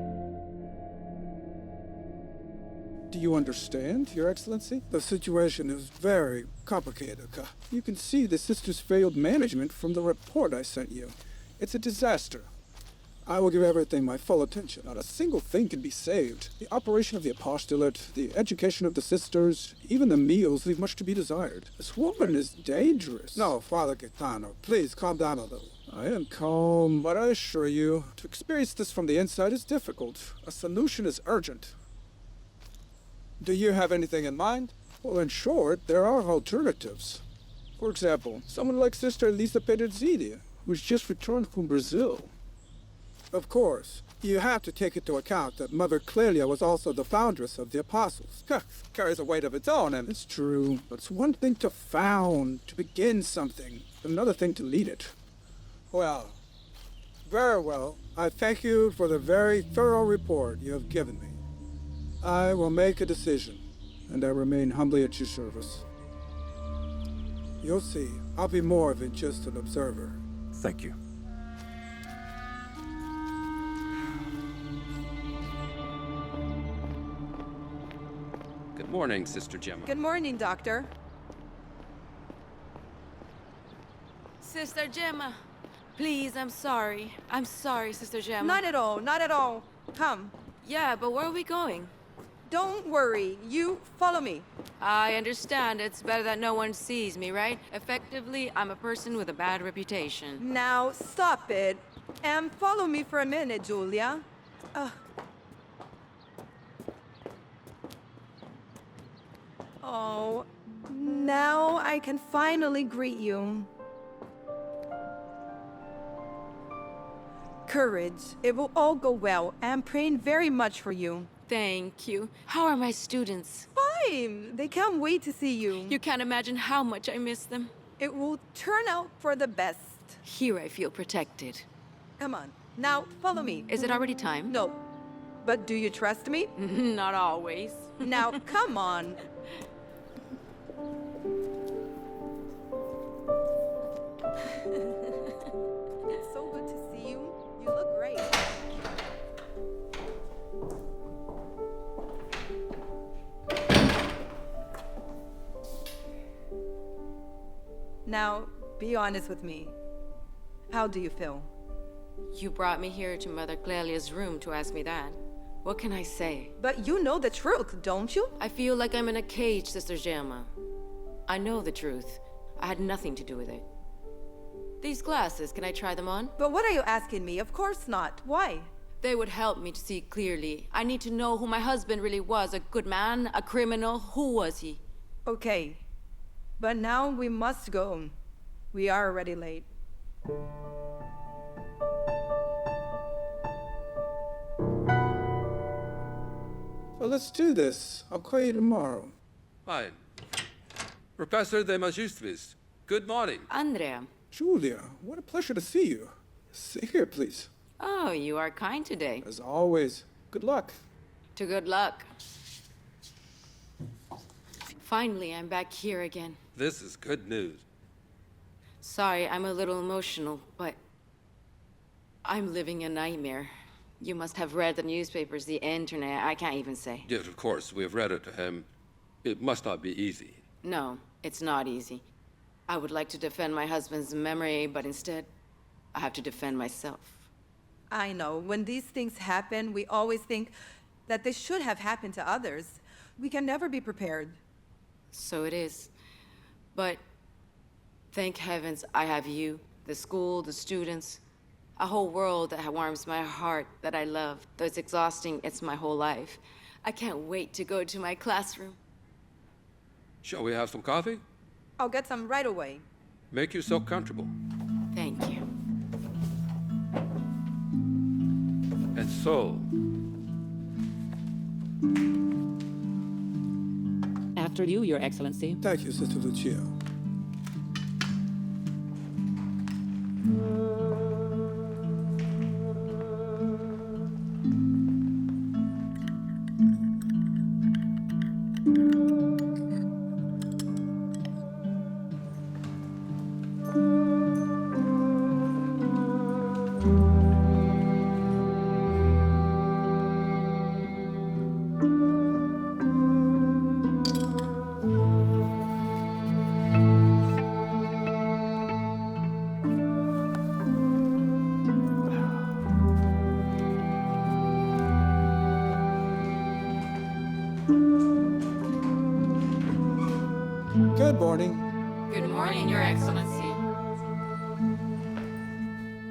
Do you understand, Your Excellency? The situation is very complicated. You can see the sisters' failed management from the report I sent you. It's a disaster. I will give everything my full attention. Not a single thing can be saved. The operation of the apostolate, the education of the sisters, even the meals leave much to be desired. This woman is dangerous. No, Father Gaetano, please calm down a little. I am calm, but I assure you, to experience this from the inside is difficult. A solution is urgent. Do you have anything in mind? Well, in short, there are alternatives. For example, someone like Sister Elisa Perezidia, who's just returned from Brazil. Of course, you have to take into account that Mother Clelia was also the foundress of the Apostles. Carries a weight of its own, and it's true. But it's one thing to found, to begin something, another thing to lead it. Well, very well. I thank you for the very thorough report you have given me. I will make a decision, and I remain humbly at your service. You'll see, I'll be more than just an observer. Thank you. Good morning, Sister Gemma. Good morning, Doctor. Sister Gemma, please, I'm sorry. I'm sorry, Sister Gemma. Not at all, not at all. Come. Yeah, but where are we going? Don't worry. You follow me. I understand. It's better that no one sees me, right? Effectively, I'm a person with a bad reputation. Now, stop it. And follow me for a minute, Julia. Oh, now I can finally greet you. Courage. It will all go well. I'm praying very much for you. Thank you. How are my students? Fine. They can't wait to see you. You can't imagine how much I miss them. It will turn out for the best. Here I feel protected. Come on. Now, follow me. Is it already time? No. But do you trust me? Not always. Now, come on. It's so good to see you. You look great. Now, be honest with me. How do you feel? You brought me here to Mother Clelia's room to ask me that. What can I say? But you know the truth, don't you? I feel like I'm in a cage, Sister Gemma. I know the truth. I had nothing to do with it. These glasses, can I try them on? But what are you asking me? Of course not. Why? They would help me to see clearly. I need to know who my husband really was. A good man? A criminal? Who was he? Okay. But now we must go. We are already late. Well, let's do this. I'll call you tomorrow. Fine. Professor de Magistris, good morning. Andrea. Julia, what a pleasure to see you. Sit here, please. Oh, you are kind today. As always. Good luck. To good luck. Finally, I'm back here again. This is good news. Sorry, I'm a little emotional, but I'm living a nightmare. You must have read the newspapers, the internet, I can't even say. Yes, of course, we have read it to him. It must not be easy. No, it's not easy. I would like to defend my husband's memory, but instead, I have to defend myself. I know. When these things happen, we always think that they should have happened to others. We can never be prepared. So it is. But thank heavens I have you, the school, the students, a whole world that warms my heart, that I love. Though it's exhausting, it's my whole life. I can't wait to go to my classroom. Shall we have some coffee? I'll get some right away. Make yourself comfortable. Thank you. And so, after you, Your Excellency. Thank you, Sister Lucia. morning. Good morning, Your Excellency.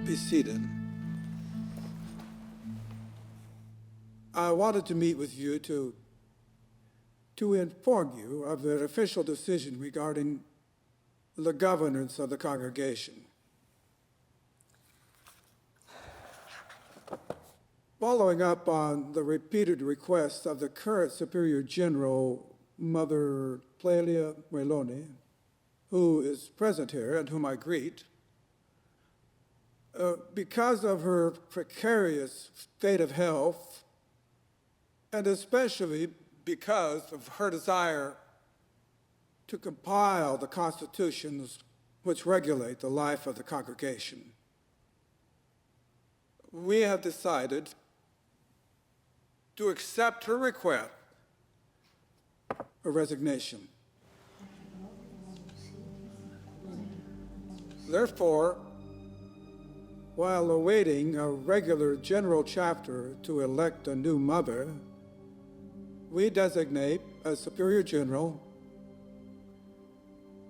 Be seated. I wanted to meet with you to inform you of the official decision regarding the governance of the congregation. Following up on the repeated requests of the current Superior General, Mother Clelia Merloni, who is present here and whom I greet, because of her precarious state of health, and especially because of her desire to compile the constitutions which regulate the life of the congregation, we have decided to accept her request for resignation. Therefore, while awaiting a regular general chapter to elect a new mother, we designate as Superior General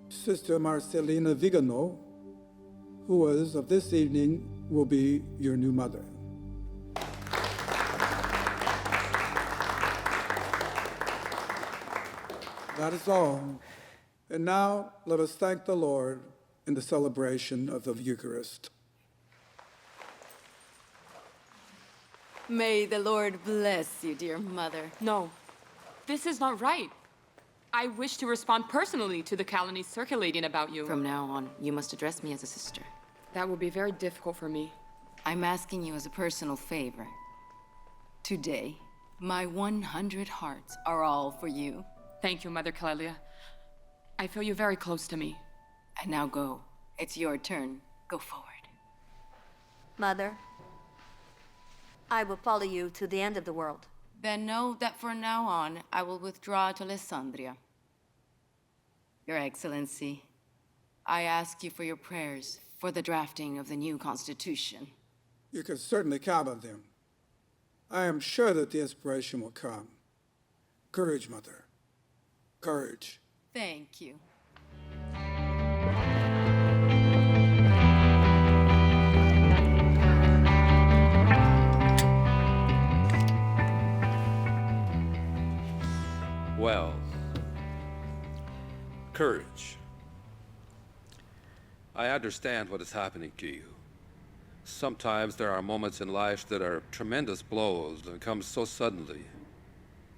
Sister Marcelina Vigano, who as of this evening will be your new mother. That is all. And now let us thank the Lord in the celebration of the Eucharist. May the Lord bless you, dear mother. No, this is not right. I wish to respond personally to the calumnies circulating about you. From now on, you must address me as a sister. That will be very difficult for me. I'm asking you as a personal favor. Today, my 100 hearts are all for you. Thank you, Mother Clelia. I feel you very close to me. And now go. It's your turn. Go forward. Mother, I will follow you to the end of the world. Then know that from now on, I will withdraw to Alessandria. Your Excellency, I ask you for your prayers for the drafting of the new constitution. You can certainly count on them. I am sure that the inspiration will come. Courage, Mother. Courage. Thank you. Well, courage. I understand what is happening to you. Sometimes there are moments in life that are tremendous blows and come so suddenly.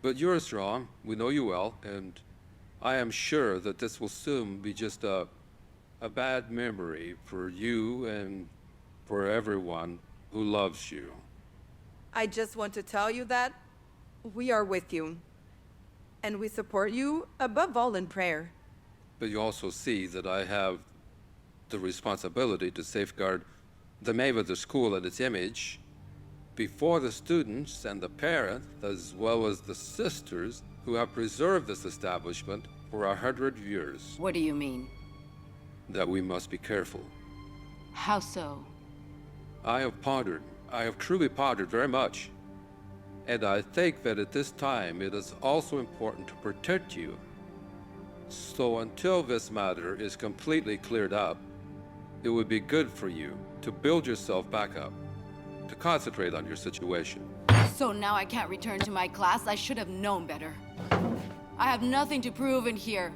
But you're strong, we know you well, and I am sure that this will soon be just a bad memory for you and for everyone who loves you. I just want to tell you that we are with you, and we support you above all in prayer. But you also see that I have the responsibility to safeguard the name of the school and its image before the students and the parents, as well as the sisters who have preserved this establishment for 100 years. What do you mean? That we must be careful. How so? I have truly pondered very much. And I think that at this time it is also important to protect you. So until this matter is completely cleared up, it would be good for you to build yourself back up, to concentrate on your situation. So now I can't return to my class? I should have known better. I have nothing to prove in here.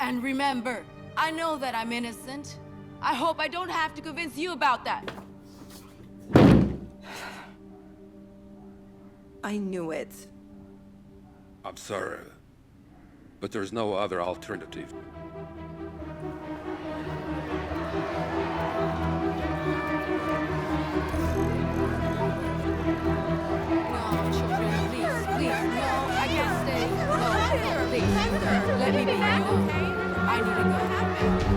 And remember, I know that I'm innocent. I hope I don't have to convince you about that. I knew it. I'm sorry, but there's no other alternative. Please, no, I can't stay. No, please, let me be. No, I need to go.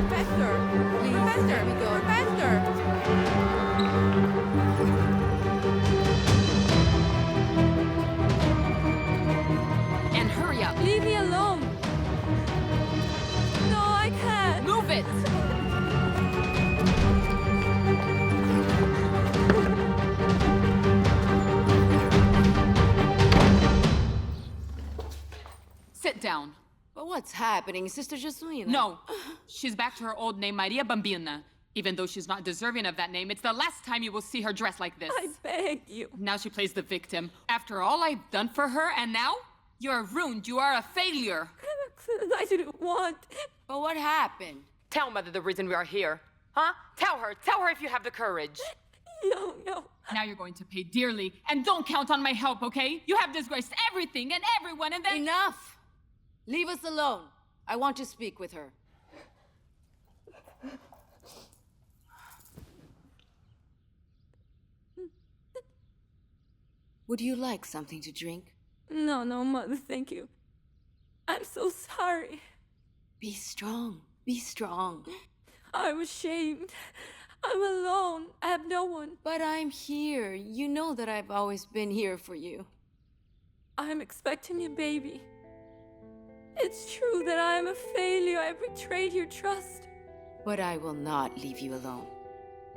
Faster! Please, let me go. Faster! And hurry up. Leave me alone! No, I can't! Move it! Sit down. But what's happening, Sister Jesuina? No, she's back to her old name, Maria Bambina. Even though she's not deserving of that name, it's the last time you will see her dressed like this. I beg you. Now she plays the victim. After all I've done for her, and now? You're ruined. You are a failure. I didn't want. But what happened? Tell Mother the reason we are here. Huh? Tell her if you have the courage. No. Now you're going to pay dearly, and don't count on my help, okay? You have disgraced everything and everyone, and then— Enough! Leave us alone. I want to speak with her. Would you like something to drink? No, Mother, thank you. I'm so sorry. Be strong. Be strong. I'm ashamed. I'm alone. I have no one. But I'm here. You know that I've always been here for you. I'm expecting a baby. It's true that I am a failure. I betrayed your trust. But I will not leave you alone.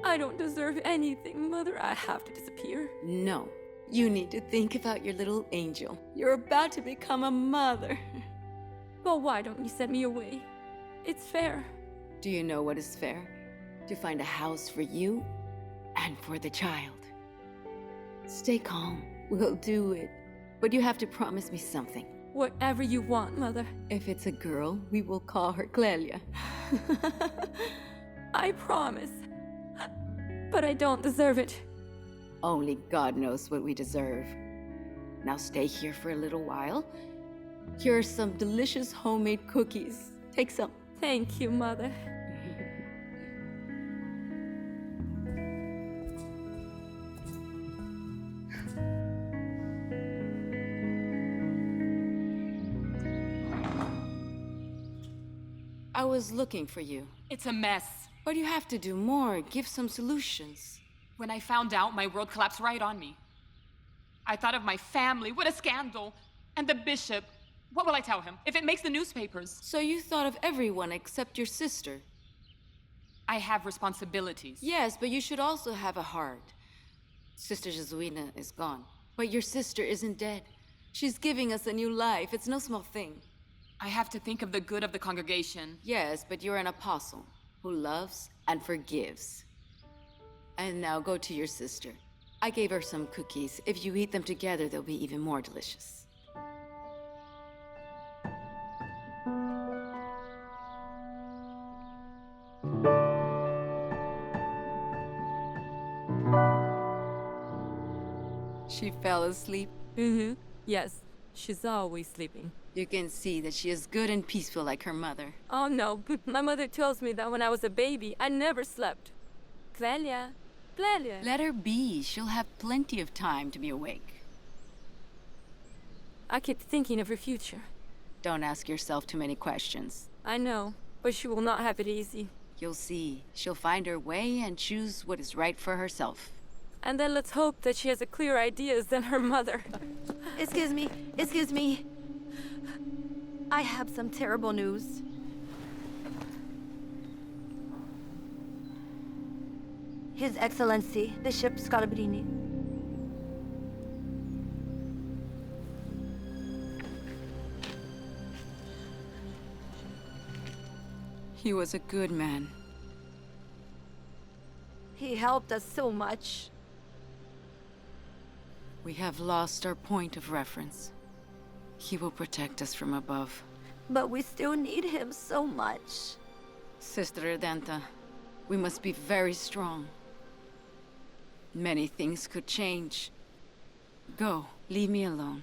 I don't deserve anything, Mother. I have to disappear. No. You need to think about your little angel. You're about to become a mother. But why don't you send me away? It's fair. Do you know what is fair? To find a house for you and for the child. Stay calm. We'll do it. But you have to promise me something. Whatever you want, Mother. If it's a girl, we will call her Clelia. I promise. But I don't deserve it. Only God knows what we deserve. Now stay here for a little while. Here are some delicious homemade cookies. Take some. Thank you, Mother. I was looking for you. It's a mess. But you have to do more. Give some solutions. When I found out, my world collapsed right on me. I thought of my family. What a scandal. And the bishop. What will I tell him if it makes the newspapers? So you thought of everyone except your sister. I have responsibilities. Yes, but you should also have a heart. Sister Jesuina is gone. But your sister isn't dead. She's giving us a new life. It's no small thing. I have to think of the good of the congregation. Yes, but you're an apostle who loves and forgives. And now go to your sister. I gave her some cookies. If you eat them together, they'll be even more delicious. She fell asleep? Mm-hmm. Yes, she's always sleeping. You can see that she is good and peaceful like her mother. Oh, no. My mother tells me that when I was a baby, I never slept. Clelia. Let her be. She'll have plenty of time to be awake. I keep thinking of her future. Don't ask yourself too many questions. I know, but she will not have it easy. You'll see. She'll find her way and choose what is right for herself. And then let's hope that she has a clearer ideas than her mother. Excuse me. I have some terrible news. His Excellency, Bishop Scalabrini. He was a good man. He helped us so much. We have lost our point of reference. He will protect us from above. But we still need him so much. Sister Redenta, we must be very strong. Many things could change. Go, leave me alone.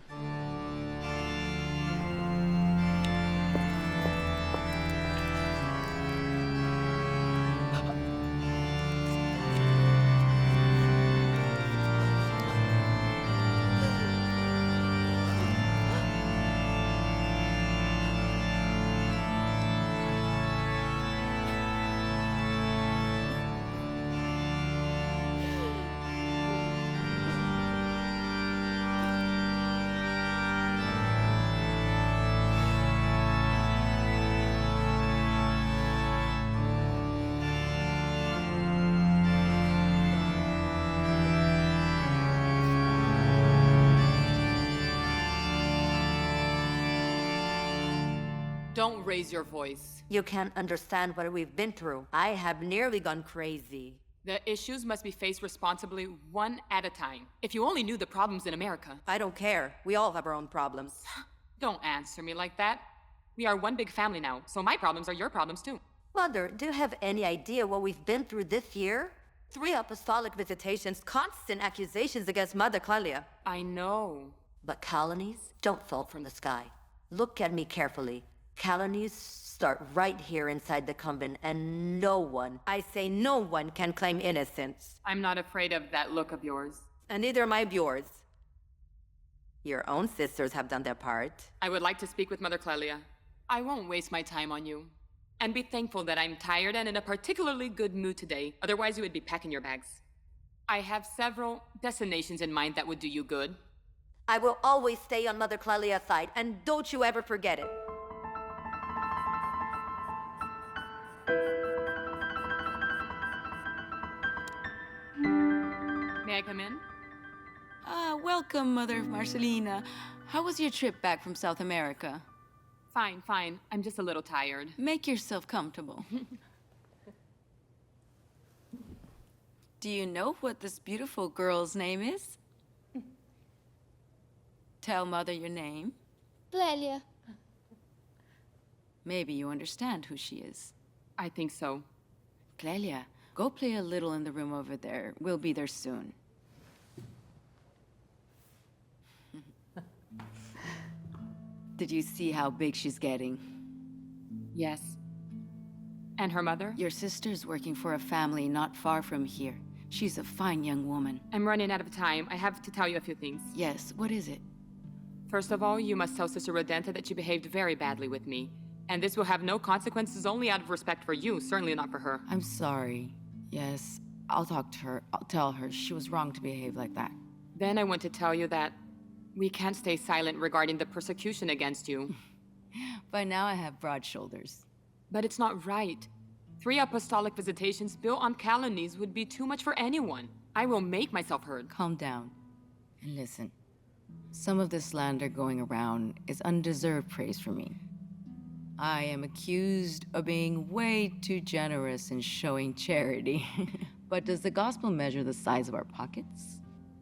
Don't raise your voice. You can't understand what we've been through. I have nearly gone crazy. The issues must be faced responsibly, one at a time. If you only knew the problems in America. I don't care. We all have our own problems. Don't answer me like that. We are one big family now, so my problems are your problems too. Mother, do you have any idea what we've been through this year? 3 apostolic visitations, constant accusations against Mother Clelia. I know. But calumnies don't fall from the sky. Look at me carefully. Calumnies start right here inside the convent, and no one, I say no one, can claim innocence. I'm not afraid of that look of yours. And neither am I of yours. Your own sisters have done their part. I would like to speak with Mother Clelia. I won't waste my time on you. And be thankful that I'm tired and in a particularly good mood today. Otherwise, you would be packing your bags. I have several destinations in mind that would do you good. I will always stay on Mother Clelia's side, and don't you ever forget it. May I come in? Welcome, Mother Marcelina. How was your trip back from South America? Fine, fine. I'm just a little tired. Make yourself comfortable. Do you know what this beautiful girl's name is? Tell Mother your name. Clelia. Maybe you understand who she is. I think so. Clelia, go play a little in the room over there. We'll be there soon. Did you see how big she's getting? Yes. And her mother? Your sister's working for a family not far from here. She's a fine young woman. I'm running out of time. I have to tell you a few things. Yes, what is it? First of all, you must tell Sister Rodenta that she behaved very badly with me. And this will have no consequences, only out of respect for you, certainly not for her. I'm sorry. Yes, I'll talk to her. I'll tell her she was wrong to behave like that. Then I want to tell you that we can't stay silent regarding the persecution against you. By now I have broad shoulders. But it's not right. 3 apostolic visitations built on calumnies would be too much for anyone. I will make myself heard. Calm down and listen. Some of the slander going around is undeserved praise for me. I am accused of being way too generous in showing charity. But does the gospel measure the size of our pockets?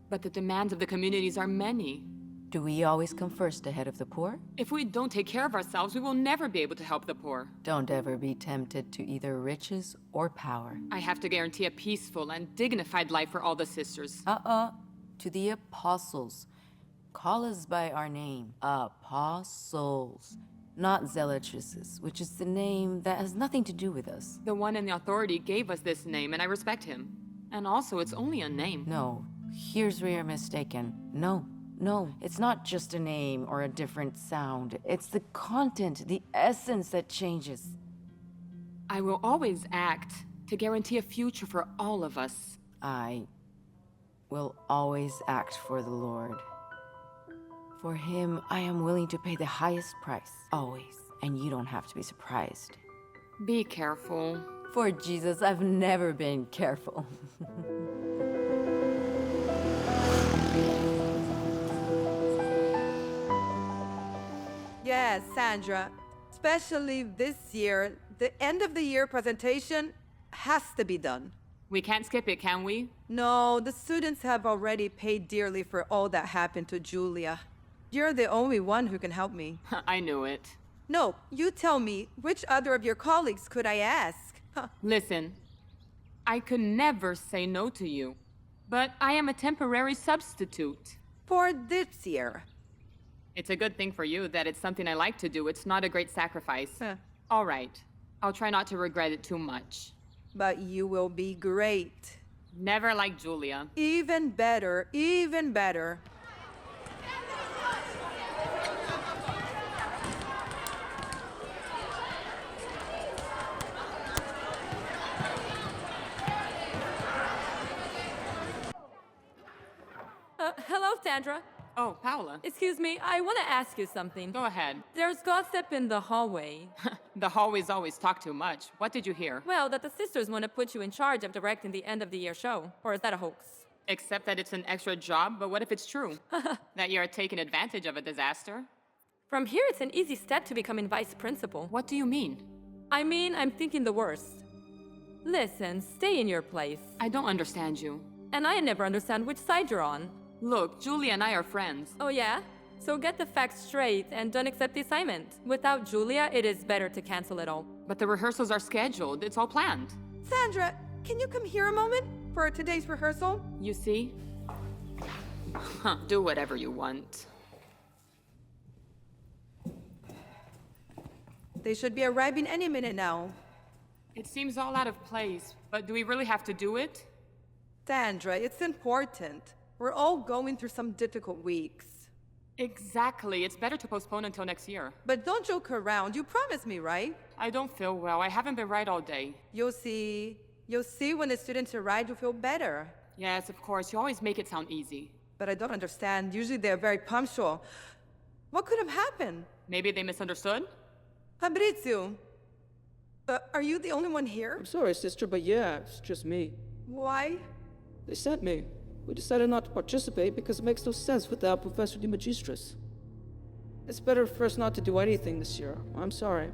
But the demands of the communities are many. Do we always come first ahead of the poor? If we don't take care of ourselves, we will never be able to help the poor. Don't ever be tempted to either riches or power. I have to guarantee a peaceful and dignified life for all the sisters. To the apostles. Call us by our name. Apostles. Not zealotresses, which is the name that has nothing to do with us. The one in the authority gave us this name, and I respect him. And also, it's only a name. No, here's where you're mistaken. No, it's not just a name or a different sound. It's the content, the essence that changes. I will always act to guarantee a future for all of us. I will always act for the Lord. For him, I am willing to pay the highest price, always. And you don't have to be surprised. Be careful. For Jesus, I've never been careful. Yes, Sandra. Especially this year, the end of the year presentation has to be done. We can't skip it, can we? No, the students have already paid dearly for all that happened to Julia. You're the only one who can help me. I knew it. No, you tell me, which other of your colleagues could I ask? Listen, I could never say no to you, but I am a temporary substitute. For this year. It's a good thing for you that it's something I like to do. It's not a great sacrifice. All right. I'll try not to regret it too much. But you will be great. Never like Julia. Even better, even better. Hello, Sandra. Oh, Paola. Excuse me, I want to ask you something. Go ahead. There's gossip in the hallway. The hallways always talk too much. What did you hear? Well, that the sisters want to put you in charge of directing the end of the year show. Or is that a hoax? Except that it's an extra job, but what if it's true? That you're taking advantage of a disaster? From here, it's an easy step to becoming vice principal. What do you mean? I mean, I'm thinking the worst. Listen, stay in your place. I don't understand you. And I never understand which side you're on. Look, Julia and I are friends. Oh yeah? So get the facts straight and don't accept the assignment. Without Julia, it is better to cancel it all. But the rehearsals are scheduled. It's all planned. Sandra, can you come here a moment for today's rehearsal? You see? Do whatever you want. They should be arriving any minute now. It seems all out of place, but do we really have to do it? Sandra, it's important. We're all going through some difficult weeks. Exactly. It's better to postpone until next year. But don't joke around. You promised me, right? I don't feel well. I haven't been right all day. You'll see. You'll see when the students arrive, you'll feel better. Yes, of course. You always make it sound easy. But I don't understand. Usually they're very punctual. What could have happened? Maybe they misunderstood? Fabrizio, are you the only one here? I'm sorry, sister, but yeah, it's just me. Why? They sent me. We decided not to participate because it makes no sense without Professor de Magistris. It's better for us not to do anything this year. I'm sorry.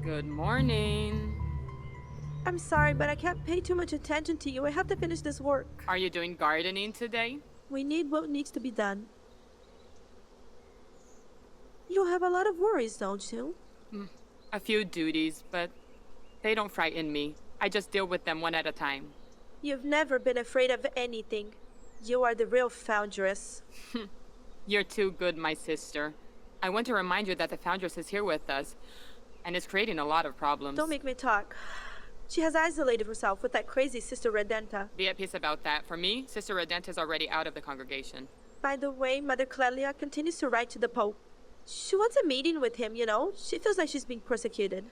Good morning. I'm sorry, but I can't pay too much attention to you. I have to finish this work. Are you doing gardening today? We need what needs to be done. You have a lot of worries, don't you? A few duties, but they don't frighten me. I just deal with them one at a time. You've never been afraid of anything. You are the real foundress. You're too good, my sister. I want to remind you that the foundress is here with us, and is creating a lot of problems. Don't make me talk. She has isolated herself with that crazy Sister Redenta. Be at peace about that. For me, Sister Redenta is already out of the congregation. By the way, Mother Clelia continues to write to the Pope. She wants a meeting with him, you know? She feels like she's being persecuted.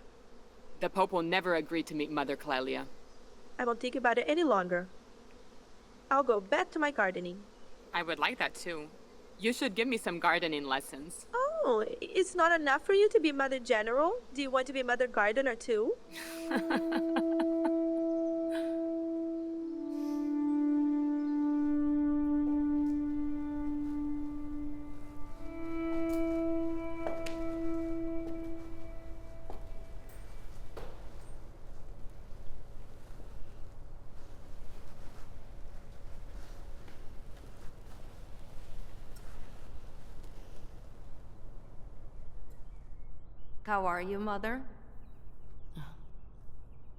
The Pope will never agree to meet Mother Clelia. I won't think about it any longer. I'll go back to my gardening. I would like that too. You should give me some gardening lessons. Oh, it's not enough for you to be Mother General? Do you want to be Mother Gardener too? How are you, Mother?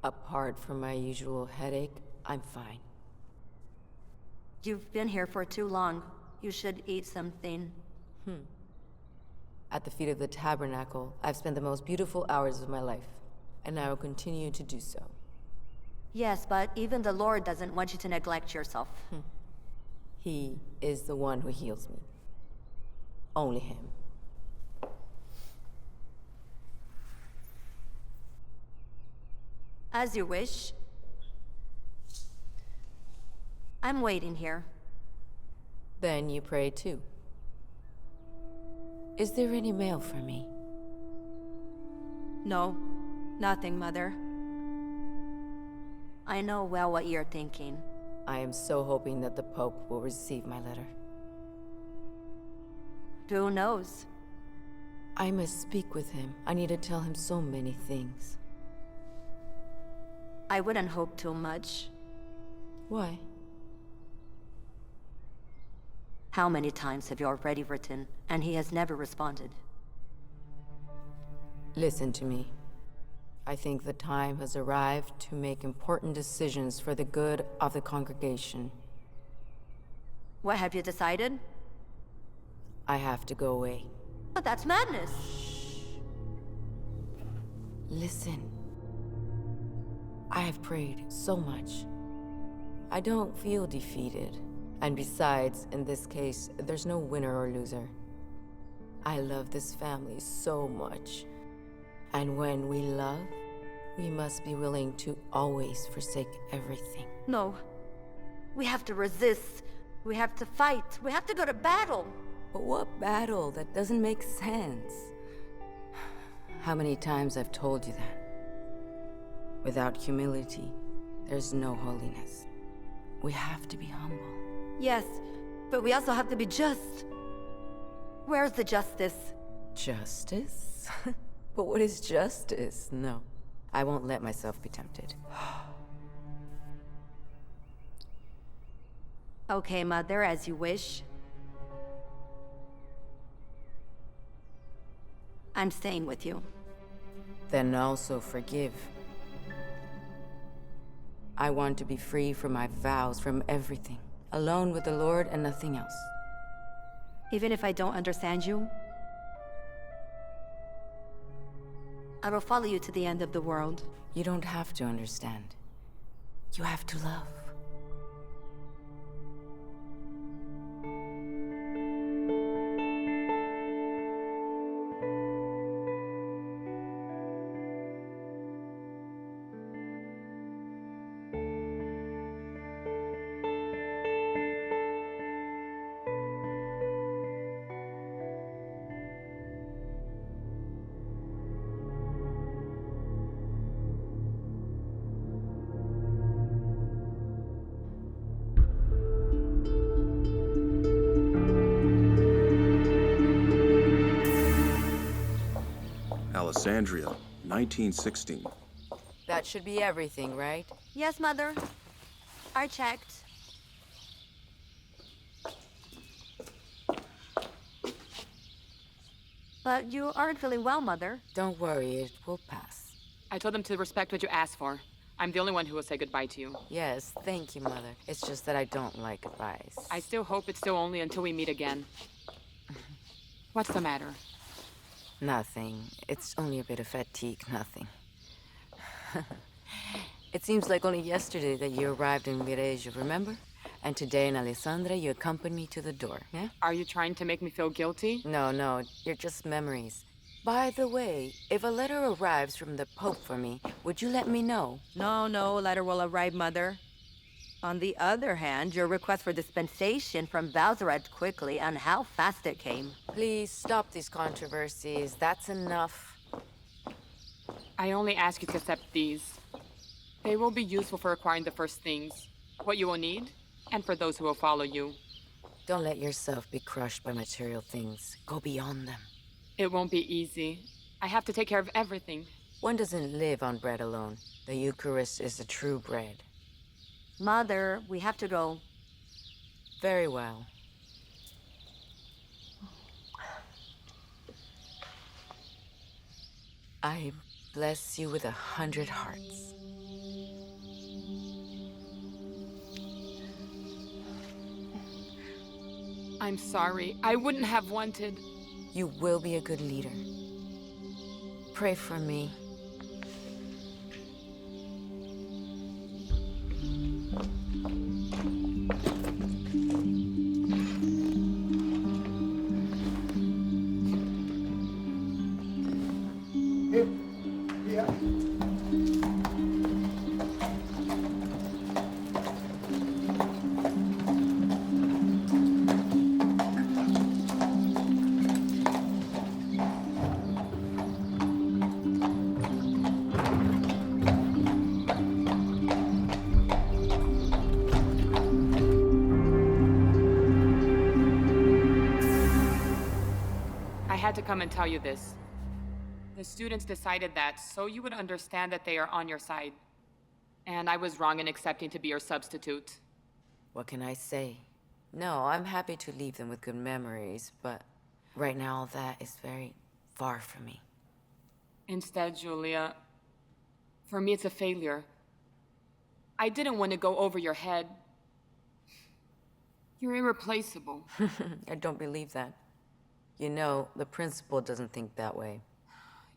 Apart from my usual headache, I'm fine. You've been here for too long. You should eat something. At the feet of the tabernacle, I've spent the most beautiful hours of my life, and I will continue to do so. Yes, but even the Lord doesn't want you to neglect yourself. He is the one who heals me. Only him. As you wish. I'm waiting here. Then you pray too. Is there any mail for me? No, nothing, Mother. I know well what you're thinking. I am so hoping that the Pope will receive my letter. Who knows? I must speak with him. I need to tell him so many things. I wouldn't hope too much. Why? How many times have you already written, and he has never responded? Listen to me. I think the time has arrived to make important decisions for the good of the congregation. What have you decided? I have to go away. But that's madness. Listen. I have prayed so much. I don't feel defeated. And besides, in this case, there's no winner or loser. I love this family so much. And when we love, we must be willing to always forsake everything. No. We have to resist. We have to fight. We have to go to battle. But what battle? That doesn't make sense. How many times I've told you that? Without humility, there's no holiness. We have to be humble. Yes, but we also have to be just. Where's the justice? Justice? But what is justice? No, I won't let myself be tempted. Okay, Mother, as you wish. I'm staying with you. Then also forgive. I want to be free from my vows, from everything. Alone with the Lord and nothing else. Even if I don't understand you, I will follow you to the end of the world. You don't have to understand. You have to love. Alessandria, 1916. That should be everything, right? Yes, Mother. I checked. But you aren't feeling well, Mother. Don't worry, it will pass. I told them to respect what you asked for. I'm the only one who will say goodbye to you. Yes, thank you, Mother. It's just that I don't like advice. I still hope it's still only until we meet again. What's the matter? Nothing. It's only a bit of fatigue, nothing. It seems like only yesterday that you arrived in Viareggio, remember? And today in Alessandria, you accompanied me to the door, yeah? Are you trying to make me feel guilty? No, you're just memories. By the way, if a letter arrives from the Pope for me, would you let me know? No letter will arrive, Mother. On the other hand, your request for dispensation from Vows arrived quickly, and how fast it came. Please stop these controversies. That's enough. I only ask you to accept these. They will be useful for acquiring the first things, what you will need, and for those who will follow you. Don't let yourself be crushed by material things. Go beyond them. It won't be easy. I have to take care of everything. One doesn't live on bread alone. The Eucharist is the true bread. Mother, we have to go. Very well. I bless you with 100 hearts. I'm sorry. I wouldn't have wanted... You will be a good leader. Pray for me. I had to come and tell you this. The students decided that so you would understand that they are on your side. And I was wrong in accepting to be your substitute. What can I say? No, I'm happy to leave them with good memories, but right now all that is very far from me. Instead, Julia, for me it's a failure. I didn't want to go over your head. You're irreplaceable. I don't believe that. You know, the principal doesn't think that way.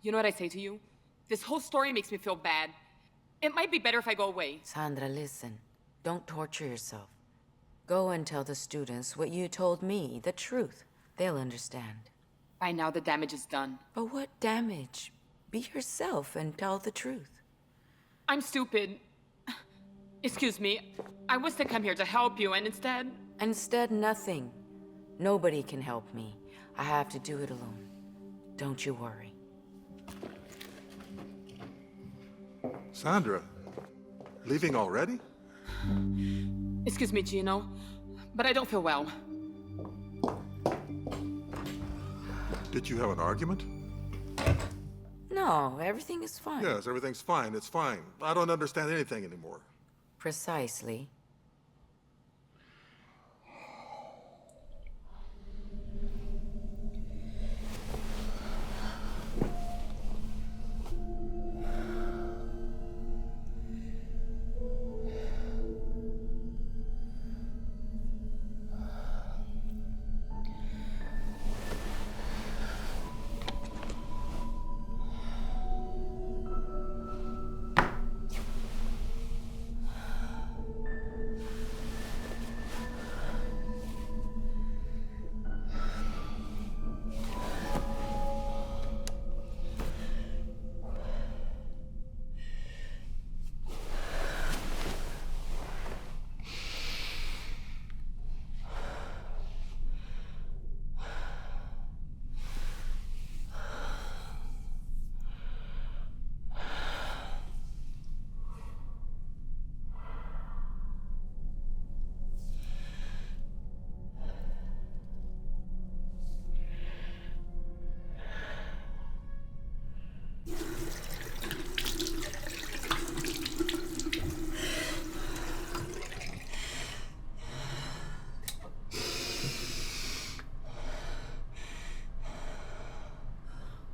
You know what I say to you? This whole story makes me feel bad. It might be better if I go away. Sandra, listen. Don't torture yourself. Go and tell the students what you told me, the truth. They'll understand. By now, the damage is done. But what damage? Be yourself and tell the truth. I'm stupid. Excuse me. I was to come here to help you, and instead... Instead, nothing. Nobody can help me. I have to do it alone. Don't you worry. Sandra, leaving already? Excuse me, Gino, but I don't feel well. Did you have an argument? No, everything is fine. Yes, everything's fine. It's fine. I don't understand anything anymore. Precisely.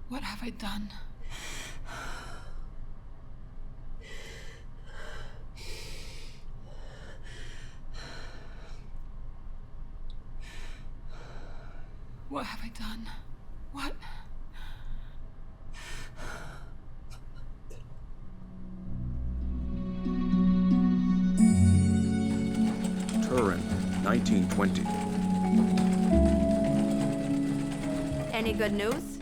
What have I done? What have I done? What? Turin, 1920. Any good news?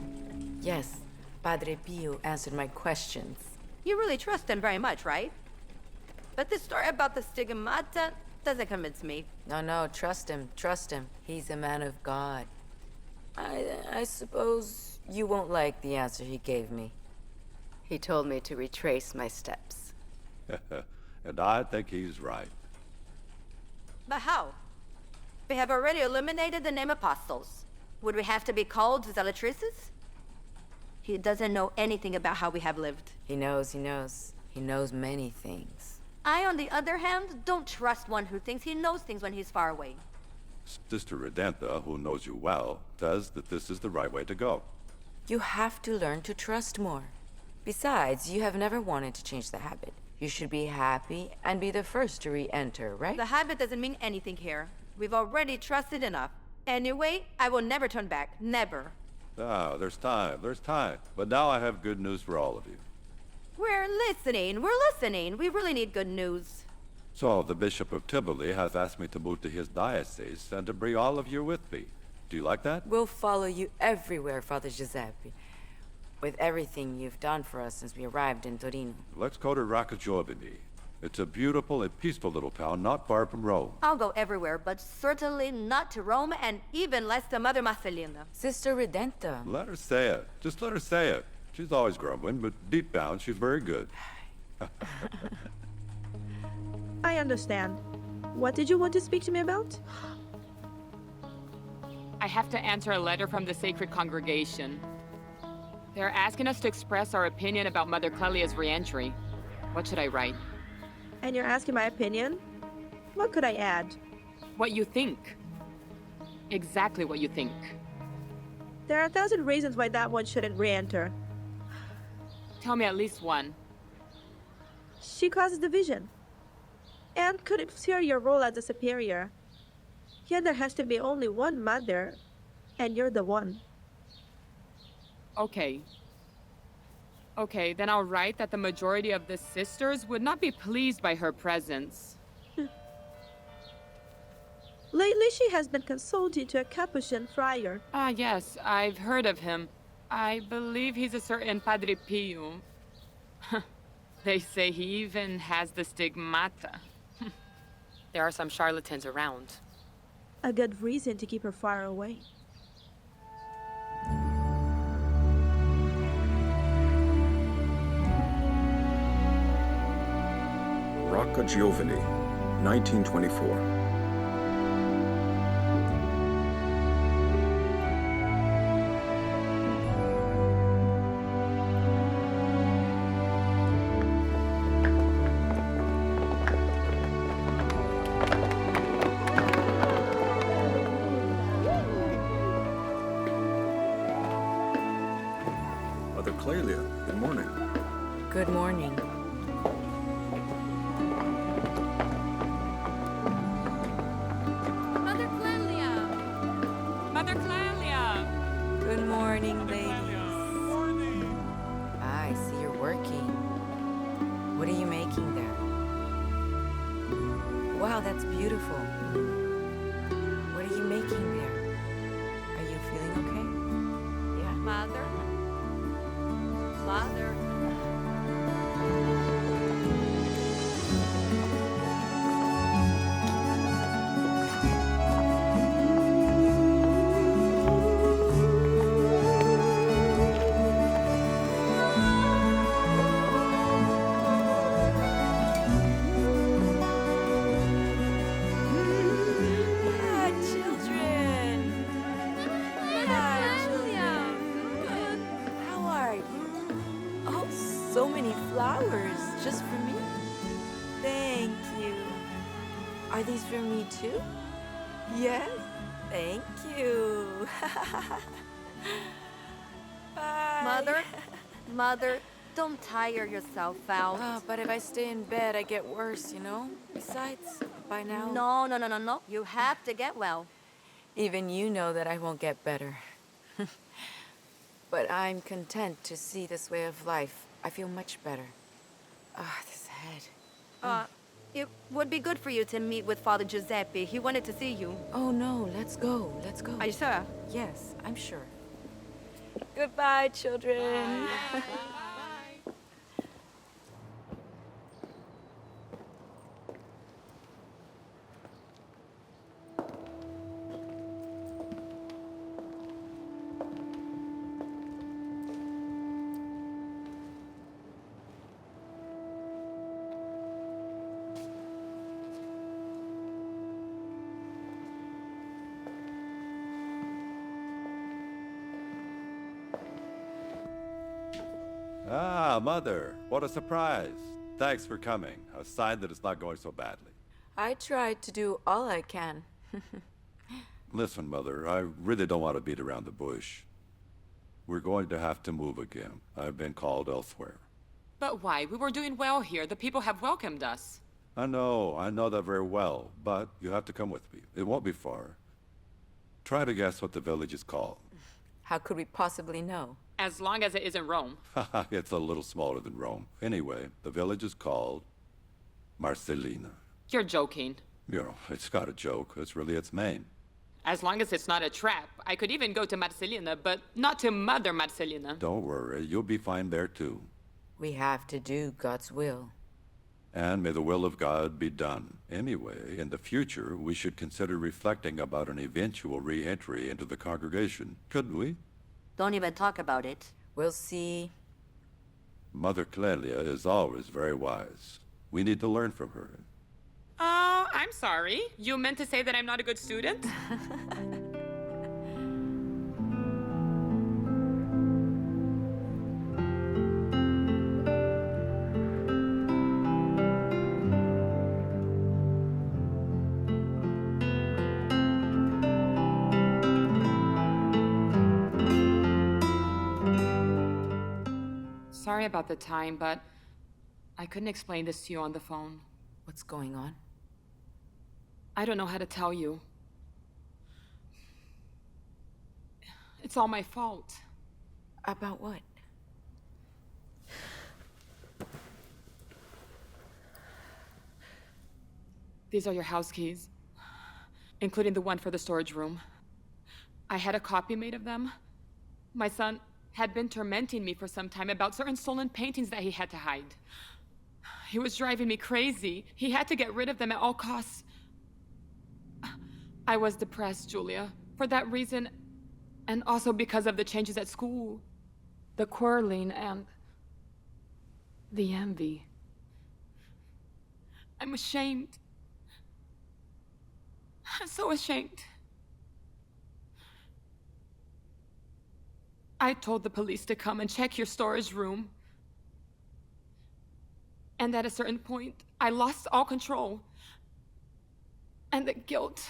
Yes, Padre Pio answered my questions. You really trust him very much, right? But this story about the stigmata doesn't convince me. No, trust him, trust him. He's a man of God. I suppose you won't like the answer he gave me. He told me to retrace my steps. And I think he's right. But how? We have already eliminated the name apostles. Would we have to be called zealotrices? He doesn't know anything about how we have lived. He knows. He knows many things. I, on the other hand, don't trust one who thinks he knows things when he's far away. Sister Redenta, who knows you well, says that this is the right way to go. You have to learn to trust more. Besides, you have never wanted to change the habit. You should be happy and be the first to re-enter, right? The habit doesn't mean anything here. We've already trusted enough. Anyway, I will never turn back. Never. Ah, there's time. But now I have good news for all of you. We're listening. We really need good news. So, the Bishop of Tivoli has asked me to move to his diocese and to bring all of you with me. Do you like that? We'll follow you everywhere, Father Giuseppe. With everything you've done for us since we arrived in Torino. Let's go to Raccagiovani. It's a beautiful and peaceful little town not far from Rome. I'll go everywhere, but certainly not to Rome, and even less to Mother Marcelina. Sister Redenta. Let her say it. Just let her say it. She's always grumbling, but deep down, she's very good. I understand. What did you want to speak to me about? I have to answer a letter from the Sacred Congregation. They're asking us to express our opinion about Mother Clelia's re-entry. What should I write? And you're asking my opinion? What could I add? What you think. Exactly what you think. There are 1,000 reasons why that one shouldn't re-enter. Tell me at least one. She causes division. And could obscure your role as a superior. Yet there has to be only one mother, and you're the one. Okay, then I'll write that the majority of the sisters would not be pleased by her presence. Lately, she has been consulting to a Capuchin friar. Ah, yes, I've heard of him. I believe he's a certain Padre Pio. They say he even has the stigmata. There are some charlatans around. A good reason to keep her far away. Rocca Giovanni, 1924. Mother Clelia, good morning. Good morning. Mother Clelia! Mother Clelia! Good morning, ladies. I see you're working. What are you making there? Wow, that's beautiful. What are you making there? Are you feeling okay? Yeah. Mother? Mother? Hi, children. Hi, children. How are you? Oh, so many flowers just for me. Thank you. Are these for me too? Yes. Thank you. Bye. Mother, don't tire yourself out. But if I stay in bed, I get worse, you know? Besides, by now... No. You have to get well. Even you know that I won't get better. But I'm content to see this way of life. I feel much better. This head. It would be good for you to meet with Father Giuseppe. He wanted to see you. Oh, no. Let's go. Let's go. Are you sure? Yes, I'm sure. Goodbye, children. Ah, Mother, what a surprise. Thanks for coming. A sign that it's not going so badly. I tried to do all I can. Listen, Mother, I really don't want to beat around the bush. We're going to have to move again. I've been called elsewhere. But why? We were doing well here. The people have welcomed us. I know that very well, but you have to come with me. It won't be far. Try to guess what the village is called. How could we possibly know? As long as it isn't Rome. It's a little smaller than Rome. Anyway, the village is called Marcelina. You're joking. You know, it's not a joke. It's really its name. As long as it's not a trap. I could even go to Marcelina, but not to Mother Marcelina. Don't worry, you'll be fine there too. We have to do God's will. And may the will of God be done. Anyway, in the future, we should consider reflecting about an eventual re-entry into the congregation, couldn't we? Don't even talk about it. We'll see. Mother Clelia is always very wise. We need to learn from her. Oh, I'm sorry. You meant to say that I'm not a good student? Sorry about the time, but I couldn't explain this to you on the phone. What's going on? I don't know how to tell you. It's all my fault. About what? These are your house keys, including the one for the storage room. I had a copy made of them. My son had been tormenting me for some time about certain stolen paintings that he had to hide. He was driving me crazy. He had to get rid of them at all costs. I was depressed, Julia, for that reason, and also because of the changes at school. The quarreling and the envy. I'm ashamed. I'm so ashamed. I told the police to come and check your storage room. And at a certain point, I lost all control. And the guilt.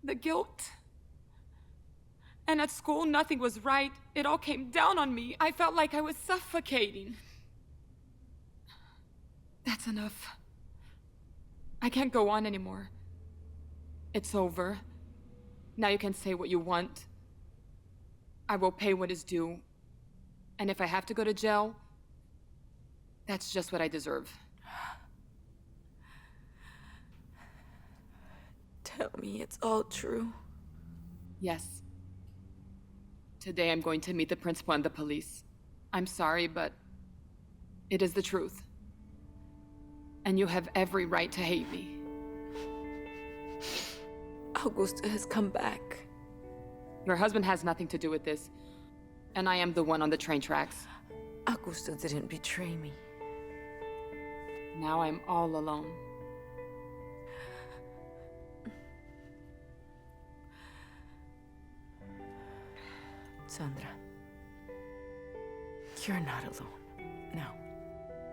The guilt. And at school, nothing was right. It all came down on me. I felt like I was suffocating. That's enough. I can't go on anymore. It's over. Now you can say what you want. I will pay what is due. And if I have to go to jail, that's just what I deserve. Tell me it's all true. Yes. Today I'm going to meet the principal and the police. I'm sorry, but it is the truth. And you have every right to hate me. Augusto has come back. Your husband has nothing to do with this. And I am the one on the train tracks. Augusto didn't betray me. Now I'm all alone. Sandra, you're not alone. No.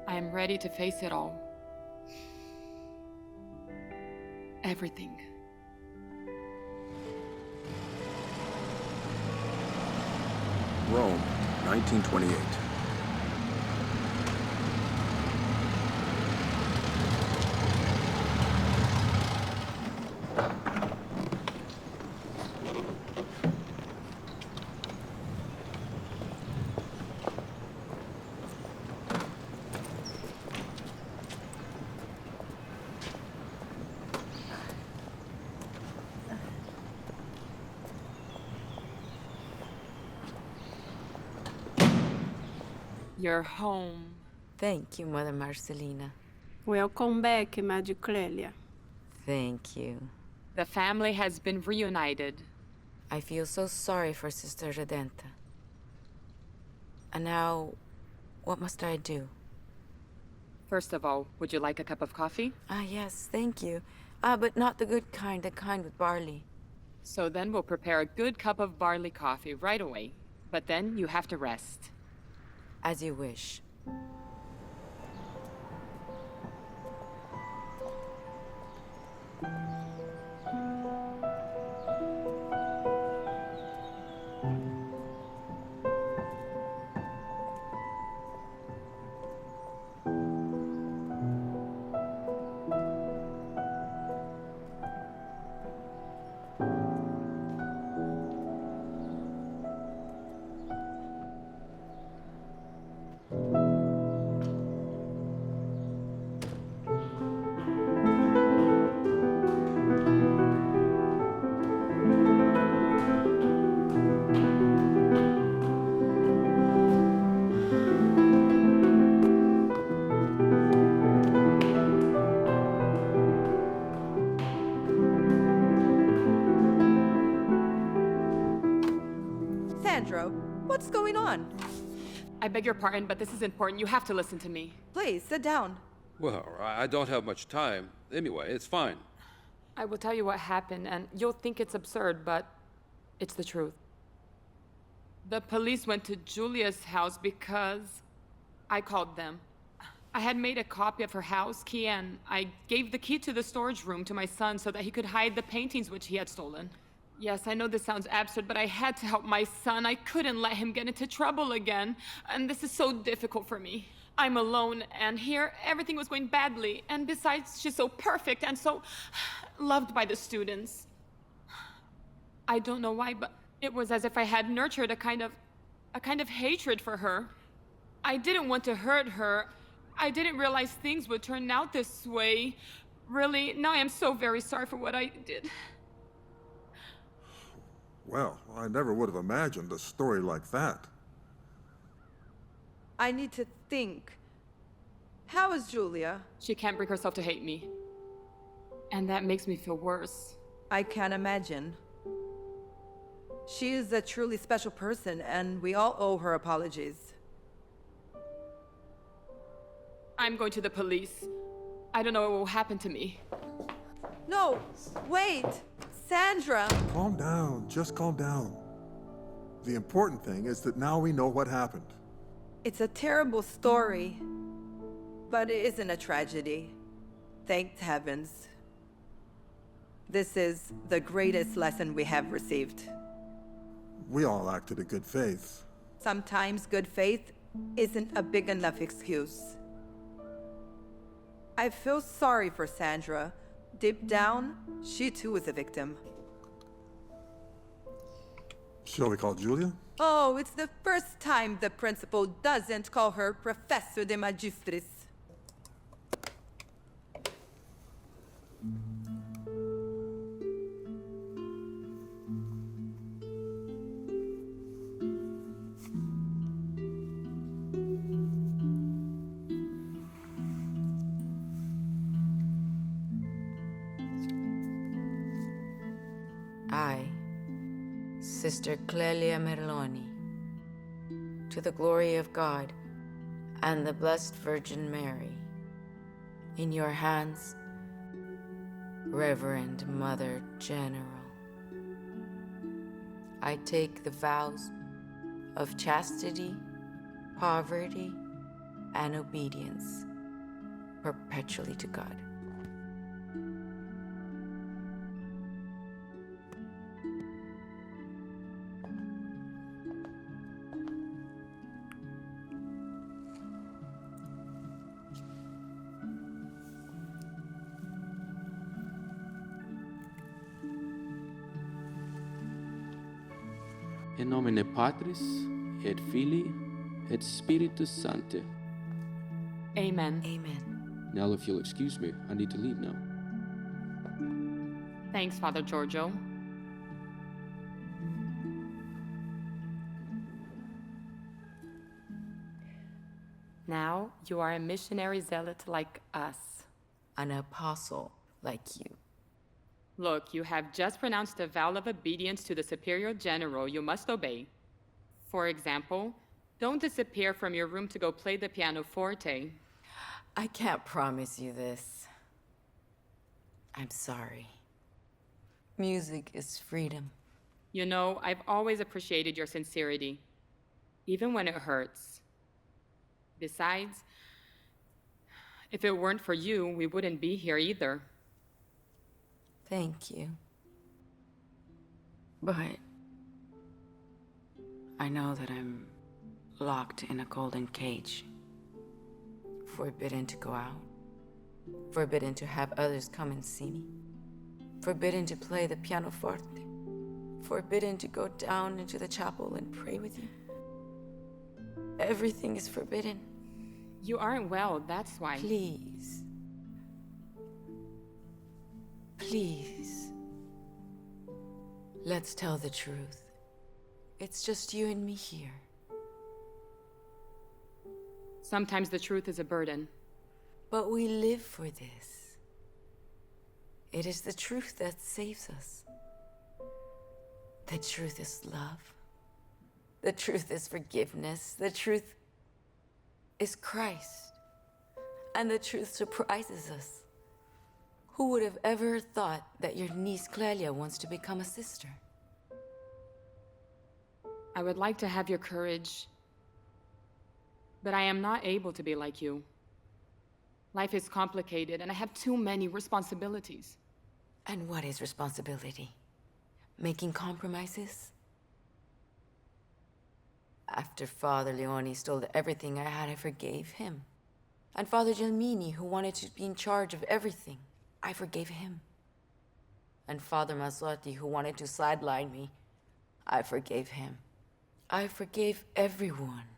I am ready to face it all. Everything. Rome, 1928. You're home. Thank you, Mother Marcelina. Welcome back, Mother Clelia. Thank you. The family has been reunited. I feel so sorry for Sister Redenta. And now, what must I do? First of all, would you like a cup of coffee? Yes, thank you. But not the good kind, the kind with barley. So then we'll prepare a good cup of barley coffee right away. But then you have to rest. As you wish. What's going on? I beg your pardon, but this is important. You have to listen to me. Please, sit down. Well, I don't have much time. Anyway, it's fine. I will tell you what happened, and you'll think it's absurd, but it's the truth. The police went to Julia's house because I called them. I had made a copy of her house key, and I gave the key to the storage room to my son so that he could hide the paintings which he had stolen. Yes, I know this sounds absurd, but I had to help my son. I couldn't let him get into trouble again. And this is so difficult for me. I'm alone, and here everything was going badly. And besides, she's so perfect and so loved by the students. I don't know why, but it was as if I had nurtured a kind of hatred for her. I didn't want to hurt her. I didn't realize things would turn out this way. Really, now I am so very sorry for what I did. Well, I never would have imagined a story like that. I need to think. How is Julia? She can't bring herself to hate me. And that makes me feel worse. I can't imagine. She is a truly special person, and we all owe her apologies. I'm going to the police. I don't know what will happen to me. No, wait! Sandra! Calm down, just calm down. The important thing is that now we know what happened. It's a terrible story, but it isn't a tragedy. Thank heavens. This is the greatest lesson we have received. We all acted in good faith. Sometimes good faith isn't a big enough excuse. I feel sorry for Sandra. Deep down, she too is a victim. Shall we call Julia? Oh, it's the first time the principal doesn't call her Professor de Magistris. I, Sister Clelia Merloni, to the glory of God and the Blessed Virgin Mary, in your hands, Reverend Mother General, I take the vows of chastity, poverty, and obedience perpetually to God. In nomine Patris, et Filii, et Spiritus Sancti. Amen. Amen. Now, if you'll excuse me, I need to leave now. Thanks, Father Giorgio. Now you are a missionary zealot like us. An apostle like you. Look, you have just pronounced a vow of obedience to the Superior General you must obey. For example, don't disappear from your room to go play the pianoforte. I can't promise you this. I'm sorry. Music is freedom. You know, I've always appreciated your sincerity, even when it hurts. Besides, if it weren't for you, we wouldn't be here either. Thank you. But I know that I'm locked in a golden cage. Forbidden to go out. Forbidden to have others come and see me. Forbidden to play the pianoforte. Forbidden to go down into the chapel and pray with you. Everything is forbidden. You aren't well, that's why. Please. Please. Let's tell the truth. It's just you and me here. Sometimes the truth is a burden. But we live for this. It is the truth that saves us. The truth is love. The truth is forgiveness. The truth is Christ. And the truth surprises us. Who would have ever thought that your niece Clelia wants to become a sister? I would like to have your courage, but I am not able to be like you. Life is complicated, and I have too many responsibilities. And what is responsibility? Making compromises? After Father Leone stole everything I had, I forgave him. And Father Gelmini, who wanted to be in charge of everything, I forgave him. And Father Mazzotti, who wanted to sideline me, I forgave him. I forgave everyone.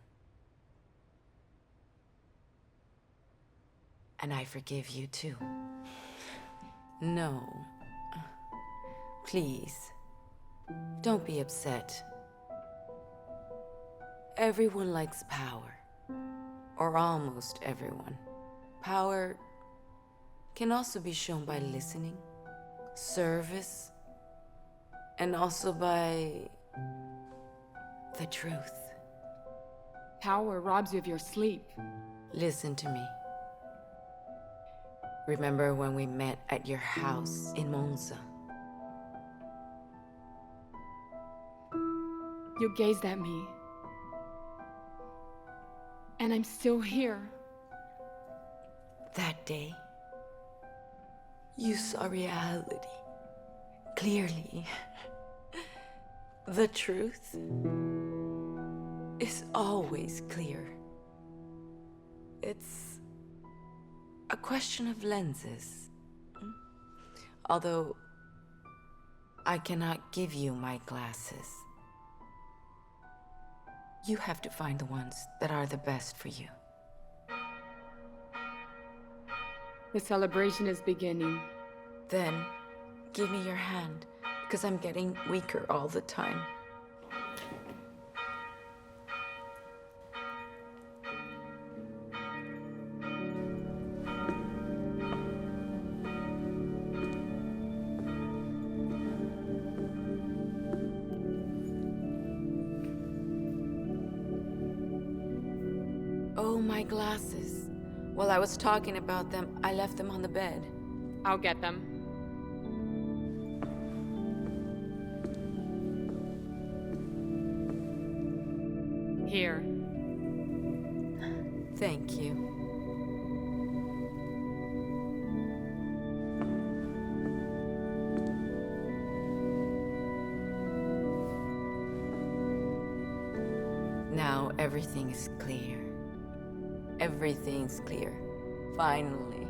And I forgive you too. No. Please. Don't be upset. Everyone likes power. Or almost everyone. Power can also be shown by listening, service, and also by the truth. Power robs you of your sleep. Listen to me. Remember when we met at your house in Monza? You gazed at me. And I'm still here. That day, you saw reality clearly. The truth is always clear. It's a question of lenses. Although I cannot give you my glasses. You have to find the ones that are the best for you. The celebration is beginning. Then, give me your hand, because I'm getting weaker all the time. Oh, my glasses. While I was talking about them, I left them on the bed. I'll get them. Here. Thank you. Now everything is clear. Everything's clear. Finally.